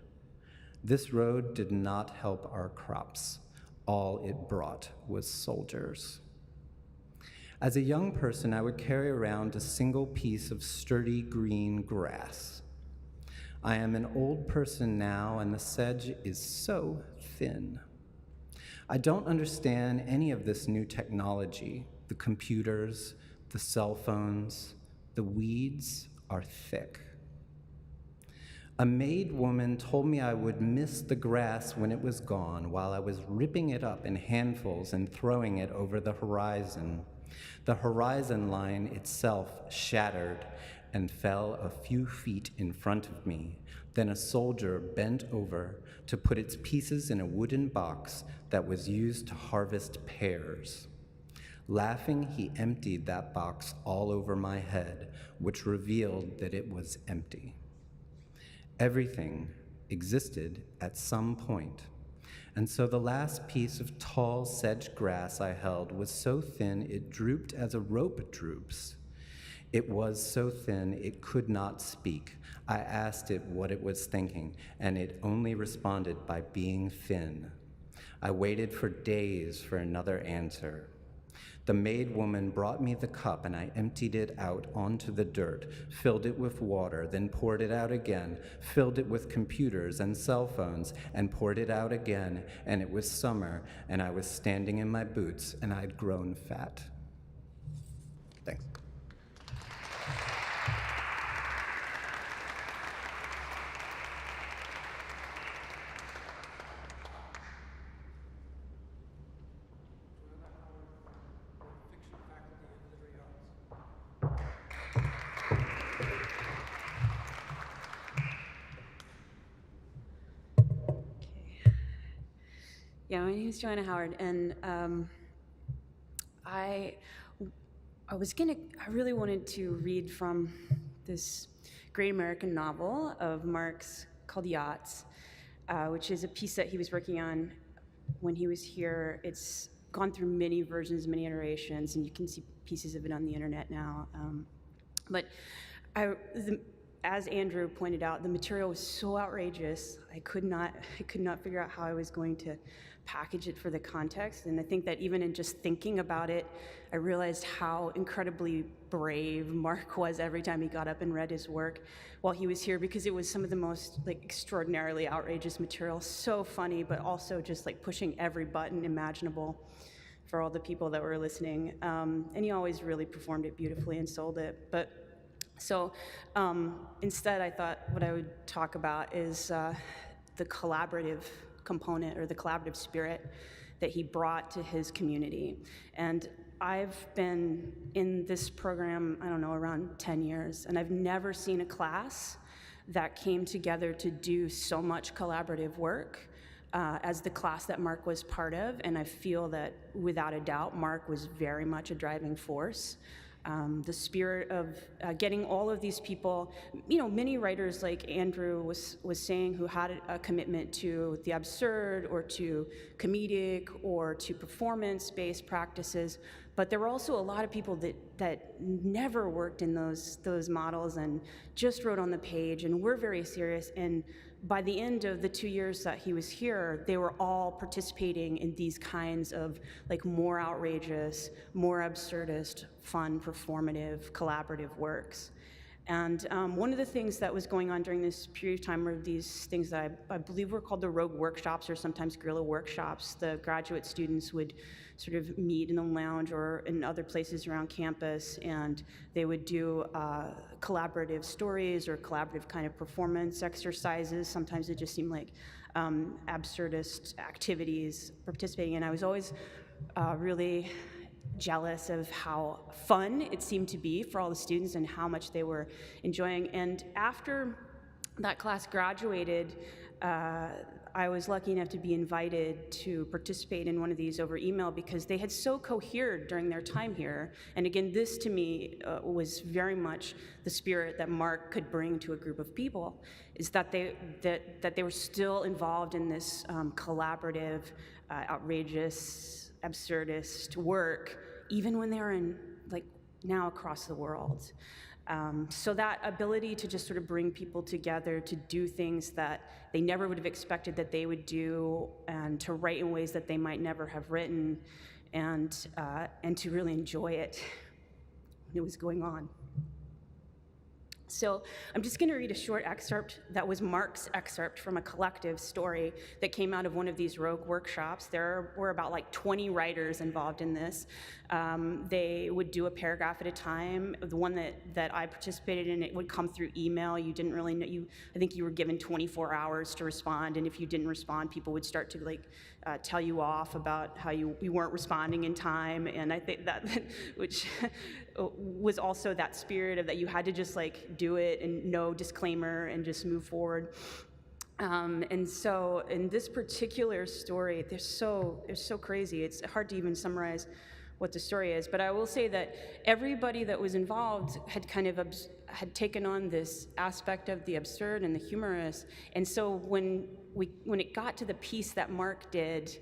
This road did not help our crops. All it brought was soldiers. As a young person, I would carry around a single piece of sturdy green grass. I am an old person now, and the sedge is so thin. I don't understand any of this new technology, the computers, the cell phones. The weeds are thick. A maid woman told me I would miss the grass when it was gone while I was ripping it up in handfuls and throwing it over the horizon. The horizon line itself shattered and fell a few feet in front of me. Then a soldier bent over to put its pieces in a wooden box that was used to harvest pears. Laughing, he emptied that box all over my head, which revealed that it was empty. Everything existed at some point, and so the last piece of tall sedge grass I held was so thin it drooped as a rope droops. It was so thin it could not speak. I asked it what it was thinking, and it only responded by being thin. I waited for days for another answer. The maid woman brought me the cup, and I emptied it out onto the dirt, filled it with water, then poured it out again, filled it with computers and cell phones, and poured it out again, and it was summer, and I was standing in my boots, and I'd grown fat. Thanks.
Yeah, my name is Joanna Howard, and I really wanted to read from this great American novel of Mark's called Yachts, which is a piece that he was working on when he was here. It's gone through many versions, many iterations, and you can see pieces of it on the internet now. As Andrew pointed out, the material was so outrageous, I could not figure out how I was going to package it for the context. And I think that even in just thinking about it, I realized how incredibly brave Mark was every time he got up and read his work while he was here, because it was some of the most extraordinarily outrageous material, so funny, but also just pushing every button imaginable for all the people that were listening. And he always really performed it beautifully and sold it. So instead, I thought what I would talk about is the collaborative component, or the collaborative spirit that he brought to his community. And I've been in this program, I don't know, around 10 years, and I've never seen a class that came together to do so much collaborative work as the class that Mark was part of. And I feel that, without a doubt, Mark was very much a driving force. The spirit of getting all of these people, many writers like Andrew was saying, who had a commitment to the absurd or to comedic or to performance-based practices, but there were also a lot of people that never worked in those models and just wrote on the page and were very serious. And by the end of the 2 years that he was here, they were all participating in these kinds of more outrageous, more absurdist, fun, performative, collaborative works. And one of the things that was going on during this period of time were these things that I believe were called the rogue workshops, or sometimes guerrilla workshops. The graduate students would sort of meet in the lounge or in other places around campus, and they would do collaborative stories or collaborative kind of performance exercises. Sometimes it just seemed like absurdist activities participating, and I was always really jealous of how fun it seemed to be for all the students and how much they were enjoying. And after that class graduated, I was lucky enough to be invited to participate in one of these over email, because they had so cohered during their time here. And again, this to me was very much the spirit that Mark could bring to a group of people, is that they were still involved in this collaborative, outrageous, absurdist work, even when they were in now across the world. So that ability to just sort of bring people together to do things that they never would have expected that they would do, and to write in ways that they might never have written, and to really enjoy it when it was going on. So I'm just going to read a short excerpt that was Mark's excerpt from a collective story that came out of one of these Rogue workshops. There were about like 20 writers involved in this. They would do a paragraph at a time. The one that I participated in, it would come through email. You didn't really know, I think you were given 24 hours to respond, and if you didn't respond, people would start to like tell you off about how you weren't responding in time. And I think that, which was also that spirit of that you had to just like do it and no disclaimer and just move forward. And so in this particular story, they're so crazy. It's hard to even summarize what the story is, but I will say that everybody that was involved had kind of had taken on this aspect of the absurd and the humorous. And so when it got to the piece that Mark did,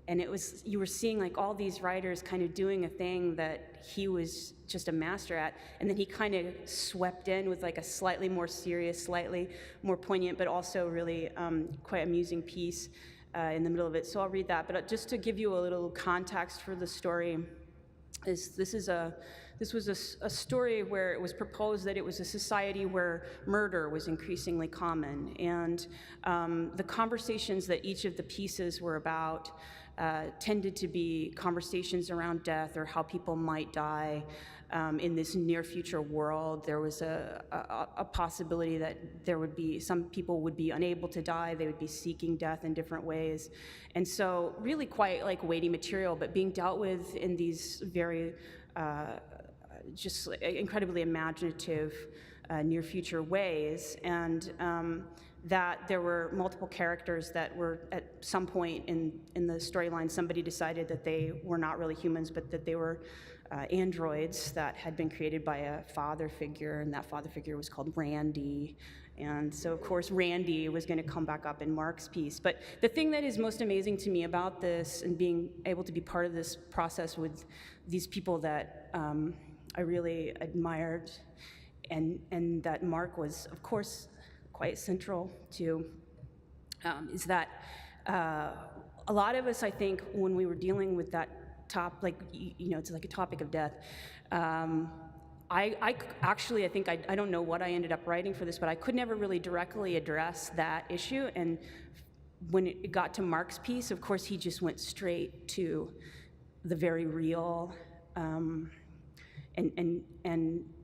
and you were seeing like all these writers kind of doing a thing that he was just a master at, and then he kind of swept in with like a slightly more serious, slightly more poignant, but also really quite amusing piece in the middle of it. So I'll read that, but just to give you a little context for the story, this was a story where it was proposed that it was a society where murder was increasingly common, and the conversations that each of the pieces were about tended to be conversations around death or how people might die in this near future world. There was a possibility that there would be, some people would be unable to die, they would be seeking death in different ways. And so really quite like weighty material, but being dealt with in these very just incredibly imaginative near future ways. And that there were multiple characters that were at some point in the storyline, somebody decided that they were not really humans, but that they were androids that had been created by a father figure, and that father figure was called Randy. And so, of course, Randy was going to come back up in Mark's piece. But the thing that is most amazing to me about this and being able to be part of this process with these people that I really admired, and that Mark was, of course, quite central to, is that a lot of us, I think, when we were dealing with that it's like a topic of death. I actually, I think, I don't know what I ended up writing for this, but I could never really directly address that issue. And when it got to Mark's piece, of course, he just went straight to the very real, and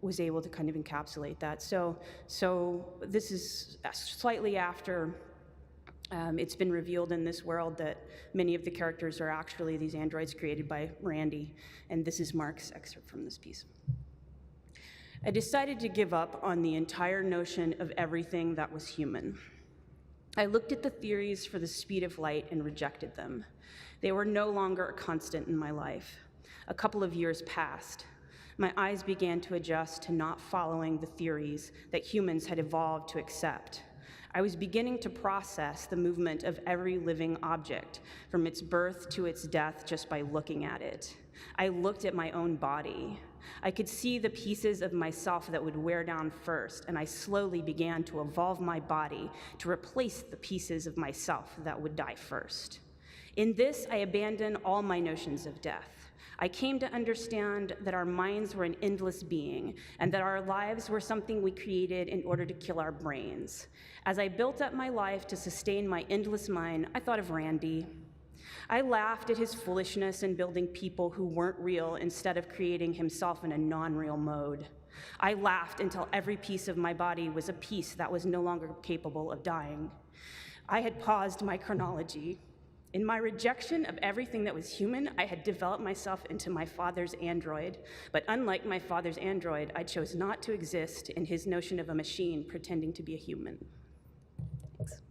was able to kind of encapsulate that. So this is slightly after it's been revealed in this world that many of the characters are actually these androids created by Randy, and this is Mark's excerpt from this piece. I decided to give up on the entire notion of everything that was human. I looked at the theories for the speed of light and rejected them. They were no longer a constant in my life. A couple of years passed. My eyes began to adjust to not following the theories that humans had evolved to accept. I was beginning to process the movement of every living object, from its birth to its death, just by looking at it. I looked at my own body. I could see the pieces of myself that would wear down first, and I slowly began to evolve my body to replace the pieces of myself that would die first. In this, I abandoned all my notions of death. I came to understand that our minds were an endless being, and that our lives were something we created in order to kill our brains. As I built up my life to sustain my endless mind, I thought of Randy. I laughed at his foolishness in building people who weren't real instead of creating himself in a non-real mode. I laughed until every piece of my body was a piece that was no longer capable of dying. I had paused my chronology. In my rejection of everything that was human, I had developed myself into my father's android. But unlike my father's android, I chose not to exist in his notion of a machine pretending to be a human. Thanks.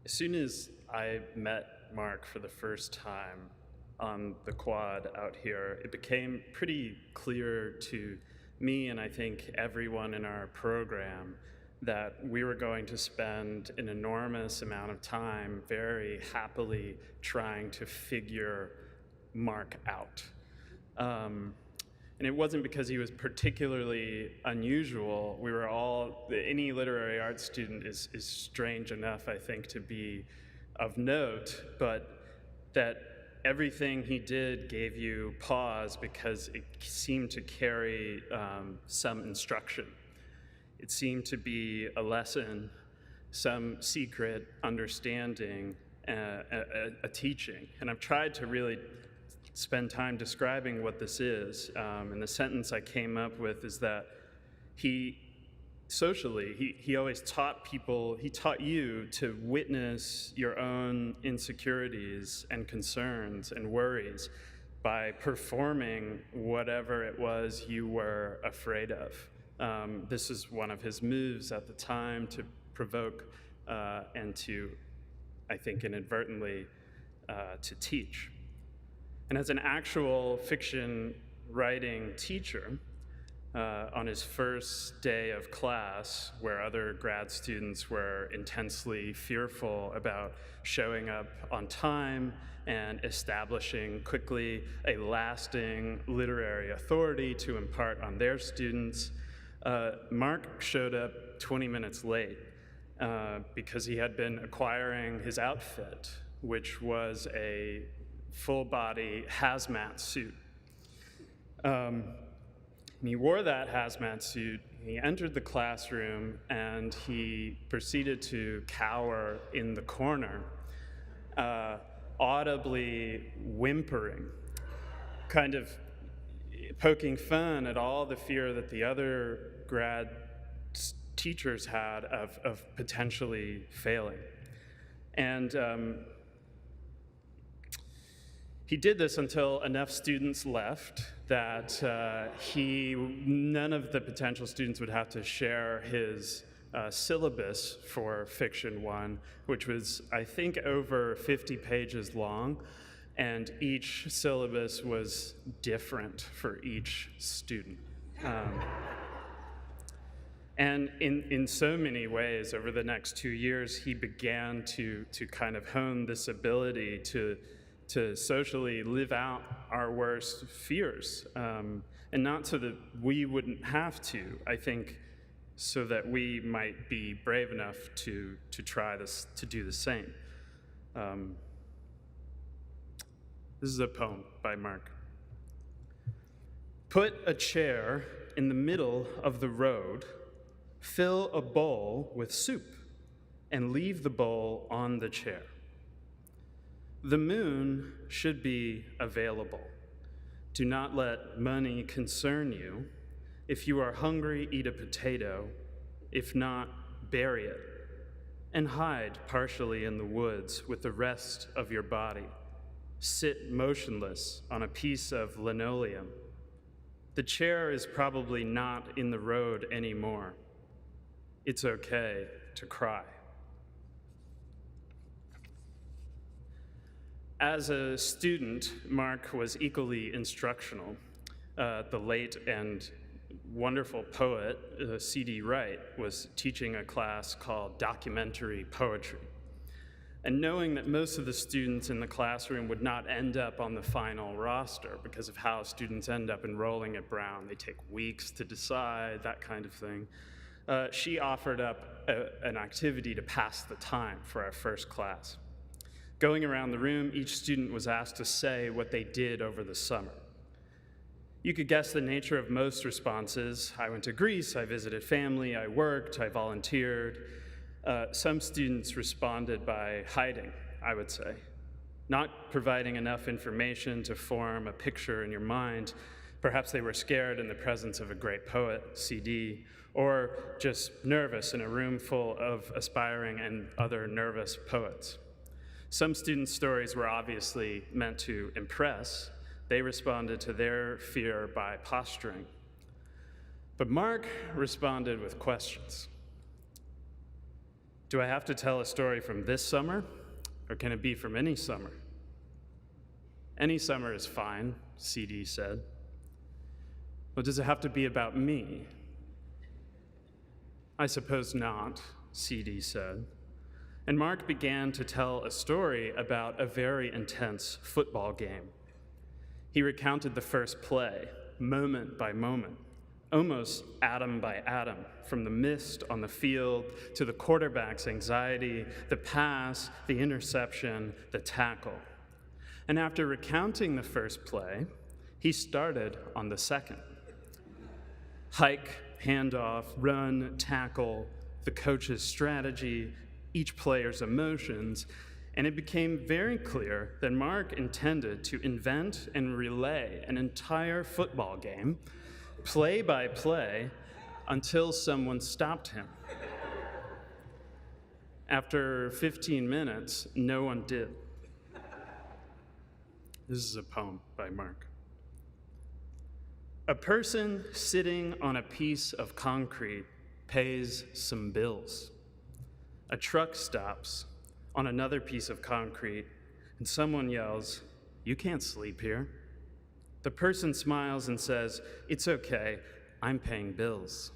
As soon as I met Mark for the first time on the quad out here, it became pretty clear to me, and I think everyone in our program, that we were going to spend an enormous amount of time very happily trying to figure Mark out. And it wasn't because he was particularly unusual. We were all, any literary arts student is strange enough, I think, to be of note, but that everything he did gave you pause because it seemed to carry some instruction. It seemed to be a lesson, some secret understanding, a teaching. And I've tried to really spend time describing what this is. And the sentence I came up with is that he always taught people, he taught you to witness your own insecurities and concerns and worries by performing whatever it was you were afraid of. This is one of his moves at the time to provoke and to, I think, inadvertently to teach. And as an actual fiction writing teacher, on his first day of class, where other grad students were intensely fearful about showing up on time and establishing quickly a lasting literary authority to impart on their students, Mark showed up 20 minutes late because he had been acquiring his outfit, which was a full-body hazmat suit. And he wore that hazmat suit, he entered the classroom, and he proceeded to cower in the corner, audibly whimpering, kind of poking fun at all the fear that the other grad teachers had of potentially failing. And he did this until enough students left that none of the potential students would have to share his syllabus for Fiction 1, which was, I think, over 50 pages long, and each syllabus was different for each student. And in so many ways, over the next 2 years, he began to kind of hone this ability to socially live out our worst fears, and not so that we wouldn't have to, I think, so that we might be brave enough to try this, to do the same. This is a poem by Mark. Put a chair in the middle of the road, fill a bowl with soup, and leave the bowl on the chair. The moon should be available. Do not let money concern you. If you are hungry, eat a potato. If not, bury it. And hide partially in the woods with the rest of your body. Sit motionless on a piece of linoleum. The chair is probably not in the road anymore. It's okay to cry. As a student, Mark was equally instructional. The late and wonderful poet, C.D. Wright, was teaching a class called Documentary Poetry. And knowing that most of the students in the classroom would not end up on the final roster because of how students end up enrolling at Brown, they take weeks to decide, that kind of thing, she offered up an activity to pass the time for our first class. Going around the room, each student was asked to say what they did over the summer. You could guess the nature of most responses. I went to Greece, I visited family, I worked, I volunteered. Some students responded by hiding, I would say, not providing enough information to form a picture in your mind. Perhaps they were scared in the presence of a great poet, CD, or just nervous in a room full of aspiring and other nervous poets. Some students' stories were obviously meant to impress. They responded to their fear by posturing. But Mark responded with questions. Do I have to tell a story from this summer, or can it be from any summer? Any summer is fine, CD said. But does it have to be about me? "I suppose not," CD said. And Mark began to tell a story about a very intense football game. He recounted the first play, moment by moment, almost atom by atom, from the mist on the field to the quarterback's anxiety, the pass, the interception, the tackle. And after recounting the first play, he started on the second. Hike, handoff, run, tackle, the coach's strategy, each player's emotions, and it became very clear that Mark intended to invent and relay an entire football game, play by play, until someone stopped him. After 15 minutes, no one did. This is a poem by Mark. A person sitting on a piece of concrete pays some bills. A truck stops on another piece of concrete, and someone yells, "You can't sleep here." The person smiles and says, "It's okay, I'm paying bills."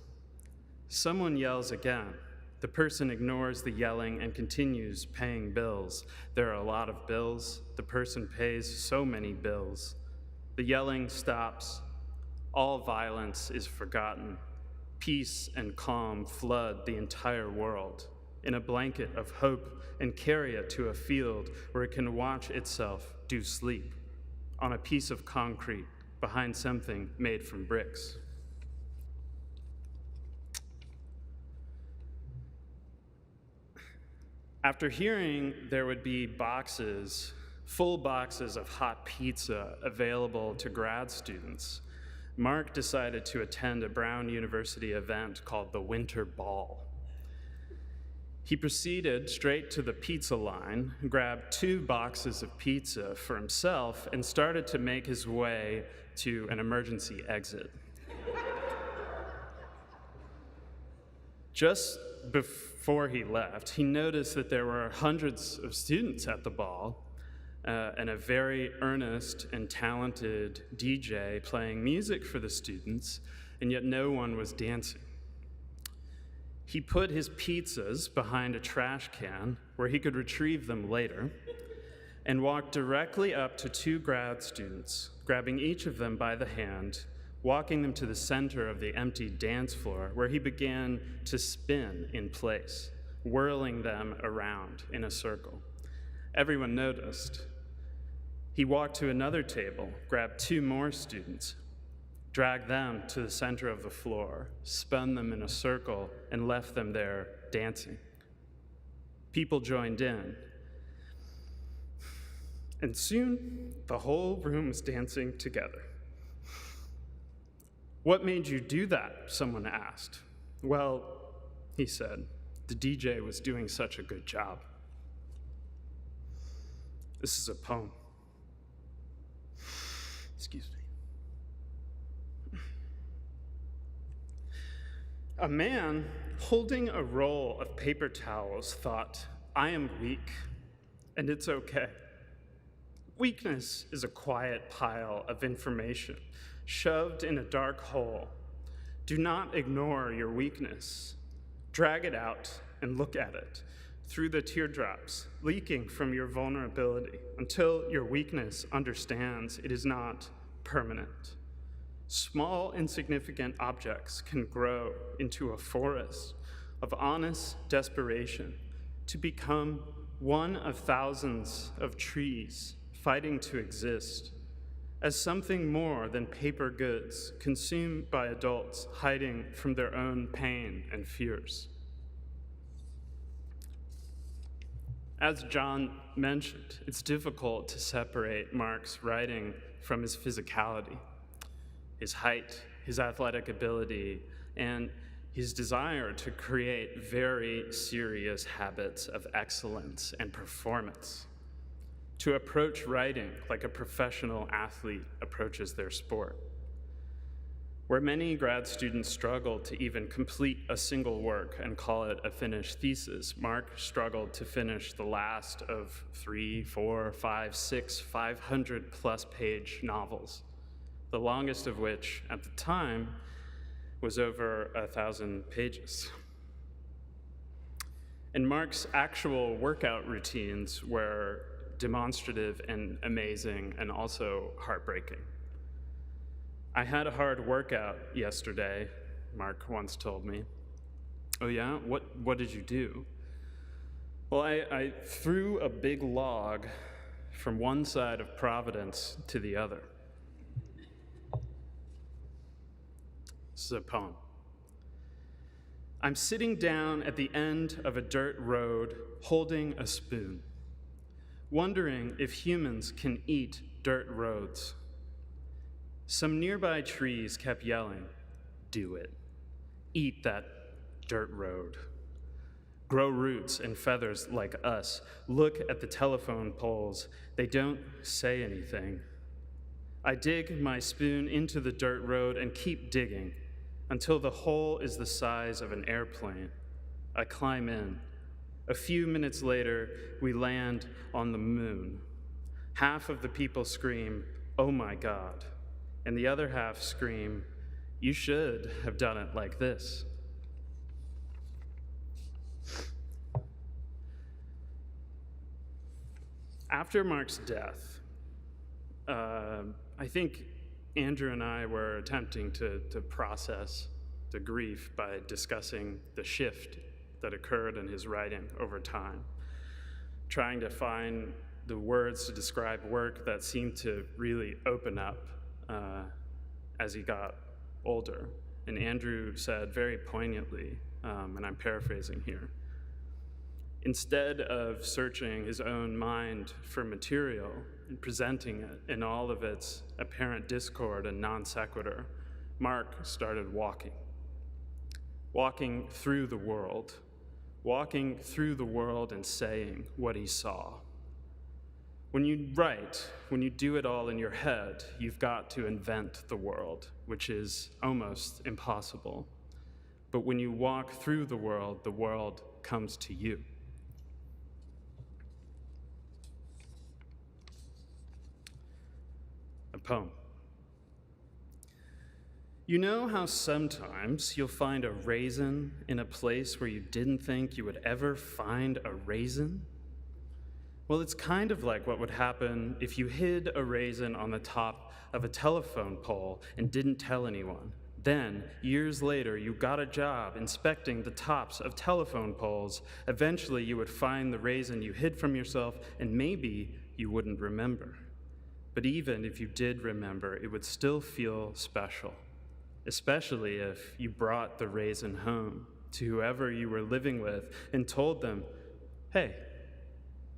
Someone yells again. The person ignores the yelling and continues paying bills. There are a lot of bills. The person pays so many bills. The yelling stops. All violence is forgotten. Peace and calm flood the entire world in a blanket of hope and carry it to a field where it can watch itself do sleep on a piece of concrete behind something made from bricks. After hearing there would be boxes, full boxes of hot pizza available to grad students, Mark decided to attend a Brown University event called the Winter Ball. He proceeded straight to the pizza line, grabbed 2 boxes of pizza for himself, and started to make his way to an emergency exit. Just before he left, he noticed that there were hundreds of students at the ball, and a very earnest and talented DJ playing music for the students, and yet no one was dancing. He put his pizzas behind a trash can where he could retrieve them later, and walked directly up to 2 grad students, grabbing each of them by the hand, walking them to the center of the empty dance floor, where he began to spin in place, whirling them around in a circle. Everyone noticed. He walked to another table, grabbed 2 more students, dragged them to the center of the floor, spun them in a circle, and left them there dancing. People joined in, and soon the whole room was dancing together. "What made you do that?" someone asked. "Well," he said, "the DJ was doing such a good job." This is a poem. Excuse me. A man holding a roll of paper towels thought, "I am weak, and it's okay." Weakness is a quiet pile of information shoved in a dark hole. Do not ignore your weakness. Drag it out and look at it through the teardrops leaking from your vulnerability until your weakness understands it is not permanent. Small, insignificant objects can grow into a forest of honest desperation to become one of thousands of trees fighting to exist as something more than paper goods consumed by adults hiding from their own pain and fears. As John mentioned, it's difficult to separate Mark's writing from his physicality, his height, his athletic ability, and his desire to create very serious habits of excellence and performance, to approach writing like a professional athlete approaches their sport. Where many grad students struggle to even complete a single work and call it a finished thesis, Mark struggled to finish the last of 3, 4, 5, 6, 500+ page novels, the longest of which at the time was over 1,000 pages. And Mark's actual workout routines were demonstrative and amazing and also heartbreaking. I had a hard workout yesterday, Mark once told me. Oh yeah? What did you do? Well, I threw a big log from one side of Providence to the other. This is a poem. I'm sitting down at the end of a dirt road, holding a spoon, wondering if humans can eat dirt roads. Some nearby trees kept yelling, "Do it. Eat that dirt road. Grow roots and feathers like us. Look at the telephone poles. They don't say anything." I dig my spoon into the dirt road and keep digging until the hole is the size of an airplane. I climb in. A few minutes later, we land on the moon. Half of the people scream, "Oh my God," and the other half scream, "You should have done it like this." After Mark's death, I think Andrew and I were attempting to process the grief by discussing the shift that occurred in his writing over time, trying to find the words to describe work that seemed to really open up as he got older. And Andrew said very poignantly, and I'm paraphrasing here, instead of searching his own mind for material and presenting it in all of its apparent discord and non sequitur, Mark started walking through the world, and saying what he saw. When you write, when you do it all in your head, you've got to invent the world, which is almost impossible. But when you walk through the world comes to you. A poem. You know how sometimes you'll find a raisin in a place where you didn't think you would ever find a raisin? Well, it's kind of like what would happen if you hid a raisin on the top of a telephone pole and didn't tell anyone. Then, years later, you got a job inspecting the tops of telephone poles. Eventually, you would find the raisin you hid from yourself, and maybe you wouldn't remember. But even if you did remember, it would still feel special, especially if you brought the raisin home to whoever you were living with and told them, "Hey,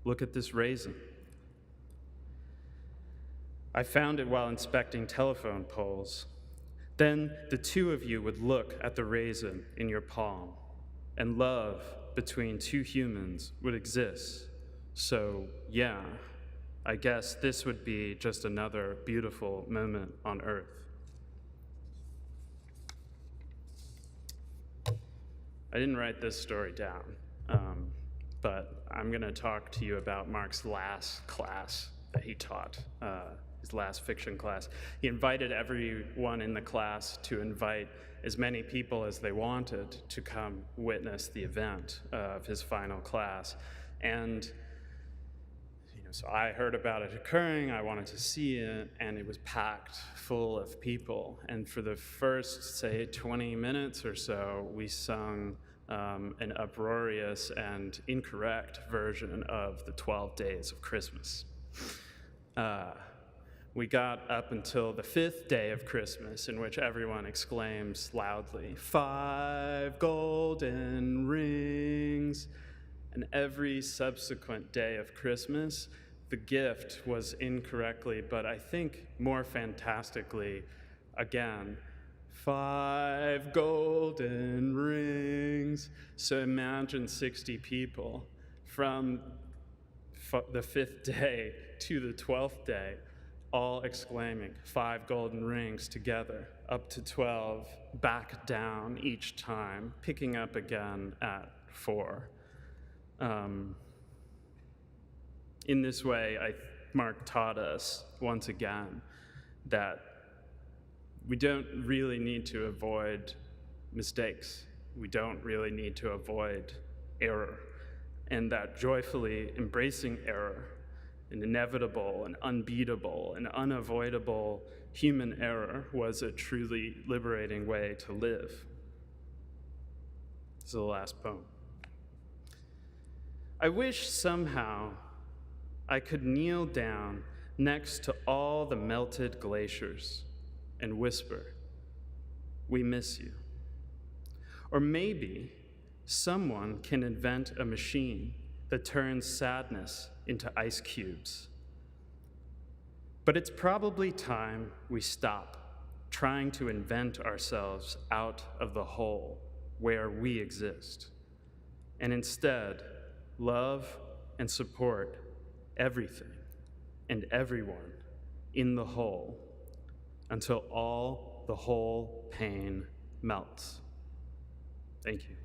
look at this raisin." I found it while inspecting telephone poles. Then the two of you would look at the raisin in your palm, and love between two humans would exist. So, yeah, I guess this would be just another beautiful moment on Earth. I didn't write this story down, but I'm going to talk to you about Mark's last class that he taught, his last fiction class. He invited everyone in the class to invite as many people as they wanted to come witness the event of his final class. And so I heard about it occurring, I wanted to see it, and it was packed full of people. And for the first, say, 20 minutes or so, we sung an uproarious and incorrect version of the 12 Days of Christmas. We got up until the 5th day of Christmas, in which everyone exclaims loudly, "5 golden rings." And every subsequent day of Christmas, the gift was incorrectly, but I think more fantastically, again, 5 golden rings. So imagine 60 people from the 5th day to the 12th day, all exclaiming 5 golden rings together, up to 12, back down each time, picking up again at 4. In this way, Mark taught us once again that we don't really need to avoid mistakes. We don't really need to avoid error. and that joyfully embracing error, an inevitable and unbeatable and unavoidable human error, was a truly liberating way to live. This is the last poem. I wish somehow I could kneel down next to all the melted glaciers and whisper, "We miss you." Or maybe someone can invent a machine that turns sadness into ice cubes. But it's probably time we stop trying to invent ourselves out of the hole where we exist, and instead love and support everything and everyone in the whole until all the whole pain melts. Thank you.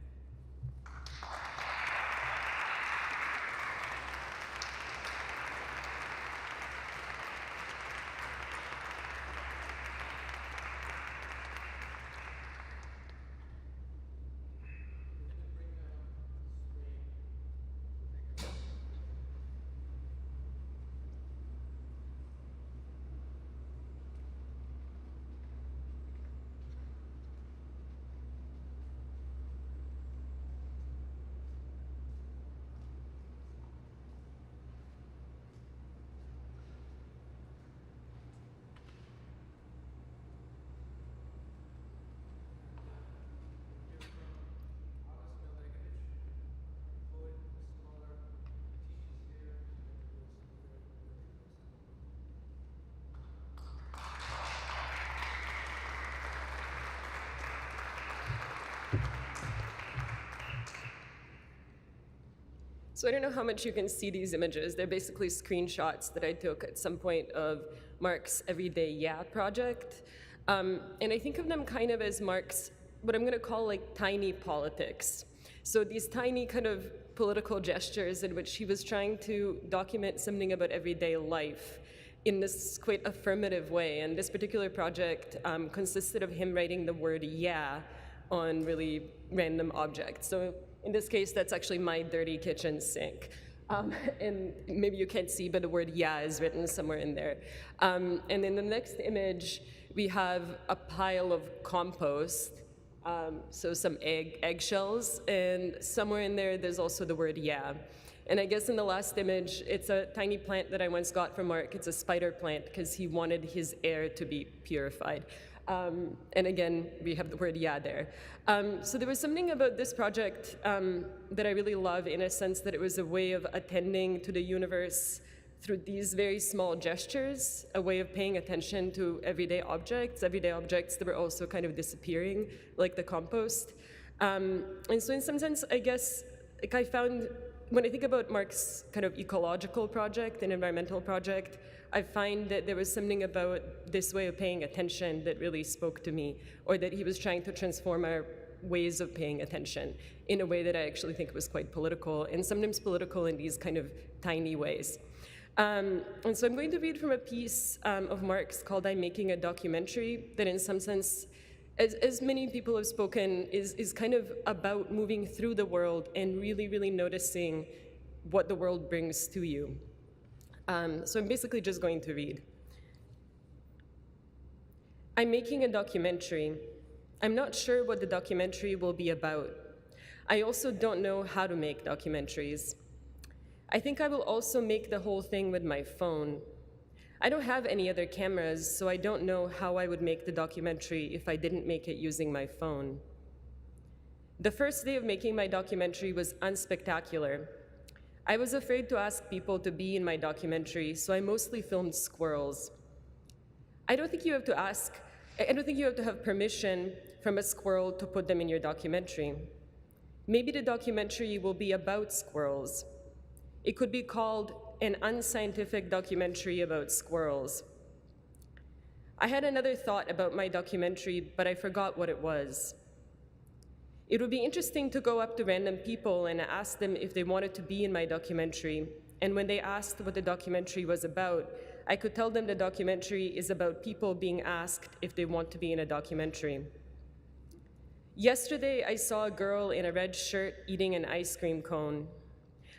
So I don't know how much you can see these images. They're basically screenshots that I took at some point of Mark's Everyday Yeah project. And I think of them kind of as Mark's, what I'm gonna call like tiny politics. So these tiny kind of political gestures in which he was trying to document something about everyday life in this quite affirmative way. And this particular project consisted of him writing the word yeah on really random objects. So in this case, that's actually my dirty kitchen sink. And maybe you can't see, but the word yeah is written somewhere in there. And in the next image, we have a pile of compost, so some eggshells, and somewhere in there, there's also the word yeah. And I guess in the last image, it's a tiny plant that I once got from Mark. It's a spider plant because he wanted his air to be purified. And again, we have the word yeah there. So there was something about this project that I really love, in a sense that it was a way of attending to the universe through these very small gestures, a way of paying attention to everyday objects that were also kind of disappearing, like the compost. And so in some sense, I guess, like I found, when I think about Mark's kind of ecological project and environmental project, I find that there was something about this way of paying attention that really spoke to me, or that he was trying to transform our ways of paying attention in a way that I actually think was quite political, and sometimes political in these kind of tiny ways. And so I'm going to read from a piece of Mark's called "I'm Making a Documentary," that in some sense, as many people have spoken, is kind of about moving through the world and really, really noticing what the world brings to you. So I'm basically just going to read. I'm making a documentary. I'm not sure what the documentary will be about. I also don't know how to make documentaries. I think I will also make the whole thing with my phone. I don't have any other cameras, so I don't know how I would make the documentary if I didn't make it using my phone. The first day of making my documentary was unspectacular. I was afraid to ask people to be in my documentary, so I mostly filmed squirrels. I don't think you have to have permission from a squirrel to put them in your documentary. Maybe the documentary will be about squirrels. It could be called an unscientific documentary about squirrels. I had another thought about my documentary, but I forgot what it was. It would be interesting to go up to random people and ask them if they wanted to be in my documentary. And when they asked what the documentary was about, I could tell them the documentary is about people being asked if they want to be in a documentary. Yesterday, I saw a girl in a red shirt eating an ice cream cone.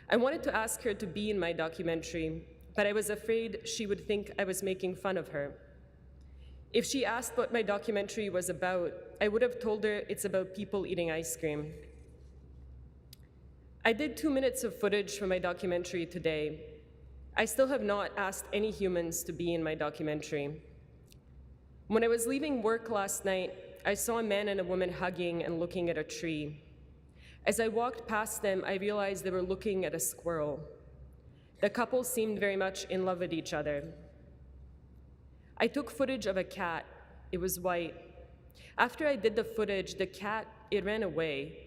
I wanted to ask her to be in my documentary, but I was afraid she would think I was making fun of her. If she asked what my documentary was about, I would have told her it's about people eating ice cream. I did 2 minutes of footage for my documentary today. I still have not asked any humans to be in my documentary. When I was leaving work last night, I saw a man and a woman hugging and looking at a tree. As I walked past them, I realized they were looking at a squirrel. The couple seemed very much in love with each other. I took footage of a cat. It was white. After I did the footage, the cat, it ran away.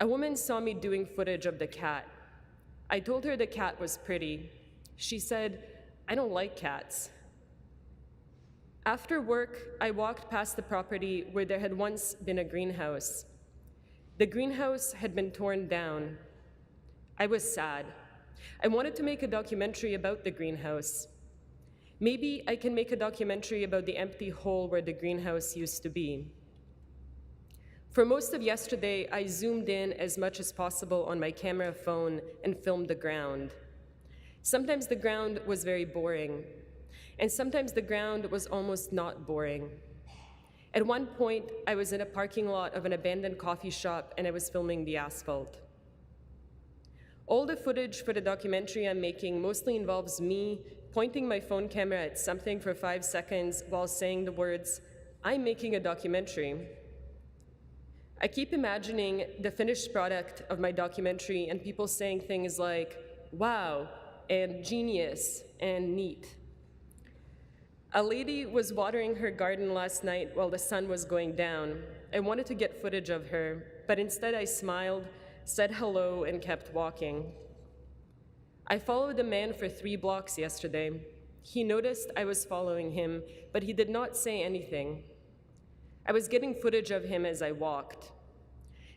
A woman saw me doing footage of the cat. I told her the cat was pretty. She said, "I don't like cats." After work, I walked past the property where there had once been a greenhouse. The greenhouse had been torn down. I was sad. I wanted to make a documentary about the greenhouse. Maybe I can make a documentary about the empty hole where the greenhouse used to be. For most of yesterday, I zoomed in as much as possible on my camera phone and filmed the ground. Sometimes the ground was very boring, and sometimes the ground was almost not boring. At one point, I was in a parking lot of an abandoned coffee shop and I was filming the asphalt. All the footage for the documentary I'm making mostly involves me pointing my phone camera at something for 5 seconds while saying the words, "I'm making a documentary." I keep imagining the finished product of my documentary and people saying things like, "Wow," and "genius," and "neat." A lady was watering her garden last night while the sun was going down. I wanted to get footage of her, but instead I smiled, said hello, and kept walking. I followed a man for 3 blocks yesterday. He noticed I was following him, but he did not say anything. I was getting footage of him as I walked.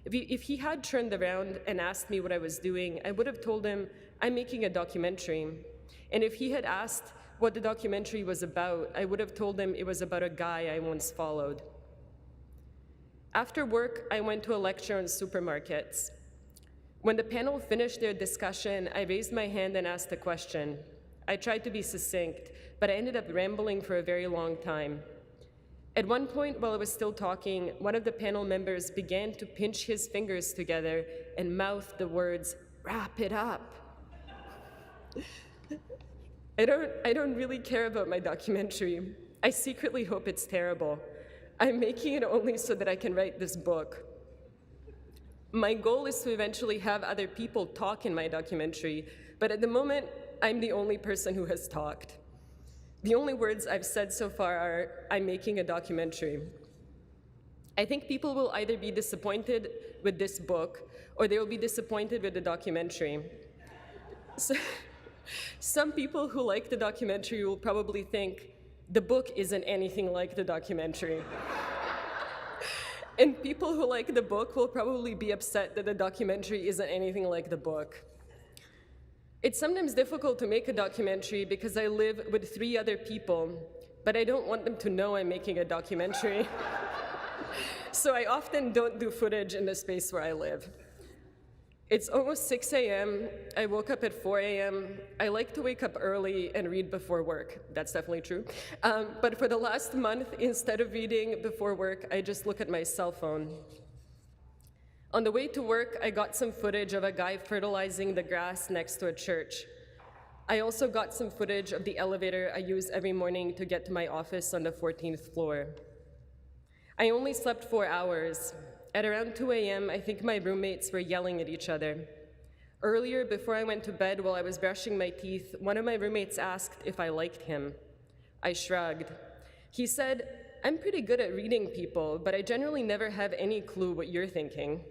If he had turned around and asked me what I was doing, I would have told him I'm making a documentary. And if he had asked what the documentary was about, I would have told him it was about a guy I once followed. After work, I went to a lecture on supermarkets. When the panel finished their discussion, I raised my hand and asked a question. I tried to be succinct, but I ended up rambling for a very long time. At one point, while I was still talking, one of the panel members began to pinch his fingers together and mouth the words, "Wrap it up." I don't really care about my documentary. I secretly hope it's terrible. I'm making it only so that I can write this book. My goal is to eventually have other people talk in my documentary, but at the moment, I'm the only person who has talked. The only words I've said so far are, "I'm making a documentary." I think people will either be disappointed with this book, or they will be disappointed with the documentary. So, some people who like the documentary will probably think, the book isn't anything like the documentary. And people who like the book will probably be upset that the documentary isn't anything like the book. It's sometimes difficult to make a documentary because I live with 3 other people, but I don't want them to know I'm making a documentary. So I often don't do footage in the space where I live. It's almost 6 a.m. I woke up at 4 a.m. I like to wake up early and read before work. That's definitely true. But for the last month, instead of reading before work, I just look at my cell phone. On the way to work, I got some footage of a guy fertilizing the grass next to a church. I also got some footage of the elevator I use every morning to get to my office on the 14th floor. I only slept 4 hours. At around 2 a.m., I think my roommates were yelling at each other. Earlier, before I went to bed while I was brushing my teeth, one of my roommates asked if I liked him. I shrugged. He said, "I'm pretty good at reading people, but I generally never have any clue what you're thinking."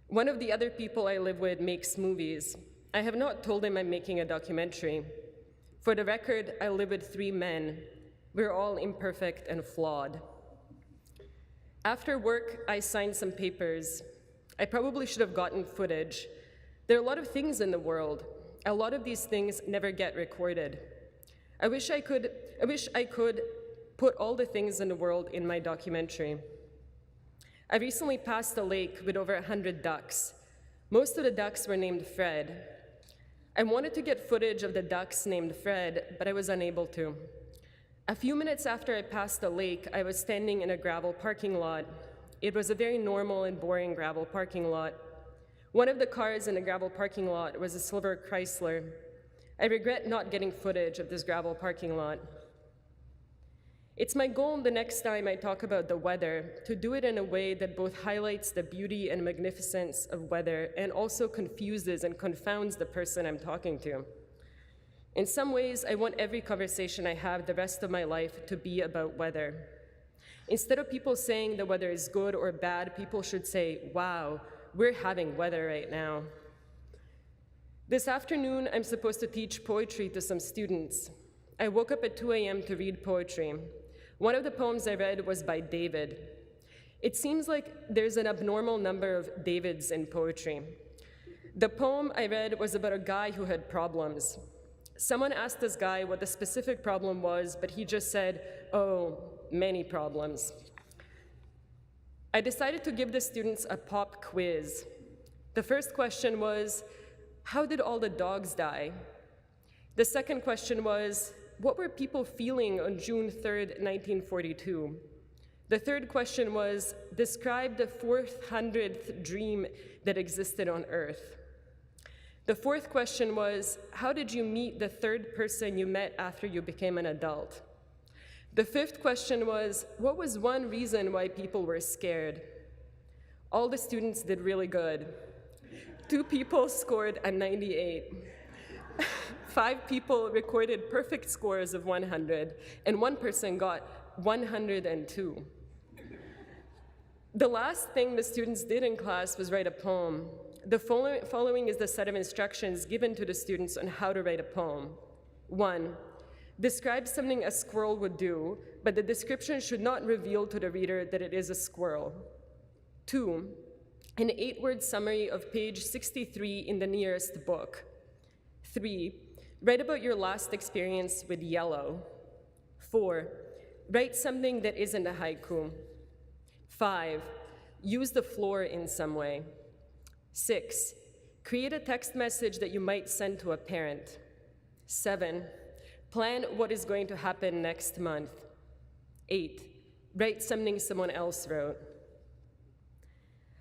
One of the other people I live with makes movies. I have not told him I'm making a documentary. For the record, I live with 3 men. We're all imperfect and flawed. After work, I signed some papers. I probably should have gotten footage. There are a lot of things in the world. A lot of these things never get recorded. I wish I could put all the things in the world in my documentary. I recently passed a lake with over 100 ducks. Most of the ducks were named Fred. I wanted to get footage of the ducks named Fred, but I was unable to. A few minutes after I passed the lake, I was standing in a gravel parking lot. It was a very normal and boring gravel parking lot. One of the cars in the gravel parking lot was a silver Chrysler. I regret not getting footage of this gravel parking lot. It's my goal the next time I talk about the weather to do it in a way that both highlights the beauty and magnificence of weather and also confuses and confounds the person I'm talking to. In some ways, I want every conversation I have the rest of my life to be about weather. Instead of people saying the weather is good or bad, people should say, wow, we're having weather right now. This afternoon, I'm supposed to teach poetry to some students. I woke up at 2 a.m. to read poetry. One of the poems I read was by David. It seems like there's an abnormal number of Davids in poetry. The poem I read was about a guy who had problems. Someone asked this guy what the specific problem was, but he just said, oh, many problems. I decided to give the students a pop quiz. The first question was, how did all the dogs die? The second question was, what were people feeling on June 3rd, 1942? The third question was, describe the 400th dream that existed on Earth. The fourth question was, how did you meet the third person you met after you became an adult? The fifth question was, what was one reason why people were scared? All the students did really good. 2 people scored a 98. 5 people recorded perfect scores of 100, and 1 person got 102. The last thing the students did in class was write a poem. The following is the set of instructions given to the students on how to write a poem. 1, describe something a squirrel would do, but the description should not reveal to the reader that it is a squirrel. 2, an 8-word summary of page 63 in the nearest book. 3, write about your last experience with yellow. 4, write something that isn't a haiku. 5, use the floor in some way. 6, create a text message that you might send to a parent. 7, plan what is going to happen next month. 8, write something someone else wrote.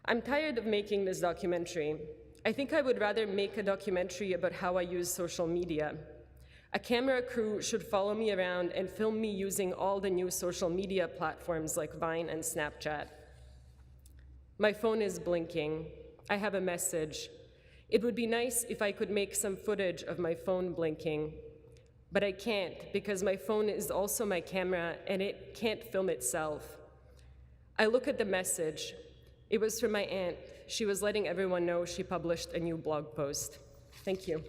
I'm tired of making this documentary. I think I would rather make a documentary about how I use social media. A camera crew should follow me around and film me using all the new social media platforms like Vine and Snapchat. My phone is blinking. I have a message. It would be nice if I could make some footage of my phone blinking, but I can't because my phone is also my camera and it can't film itself. I look at the message. It was from my aunt. She was letting everyone know she published a new blog post. Thank you.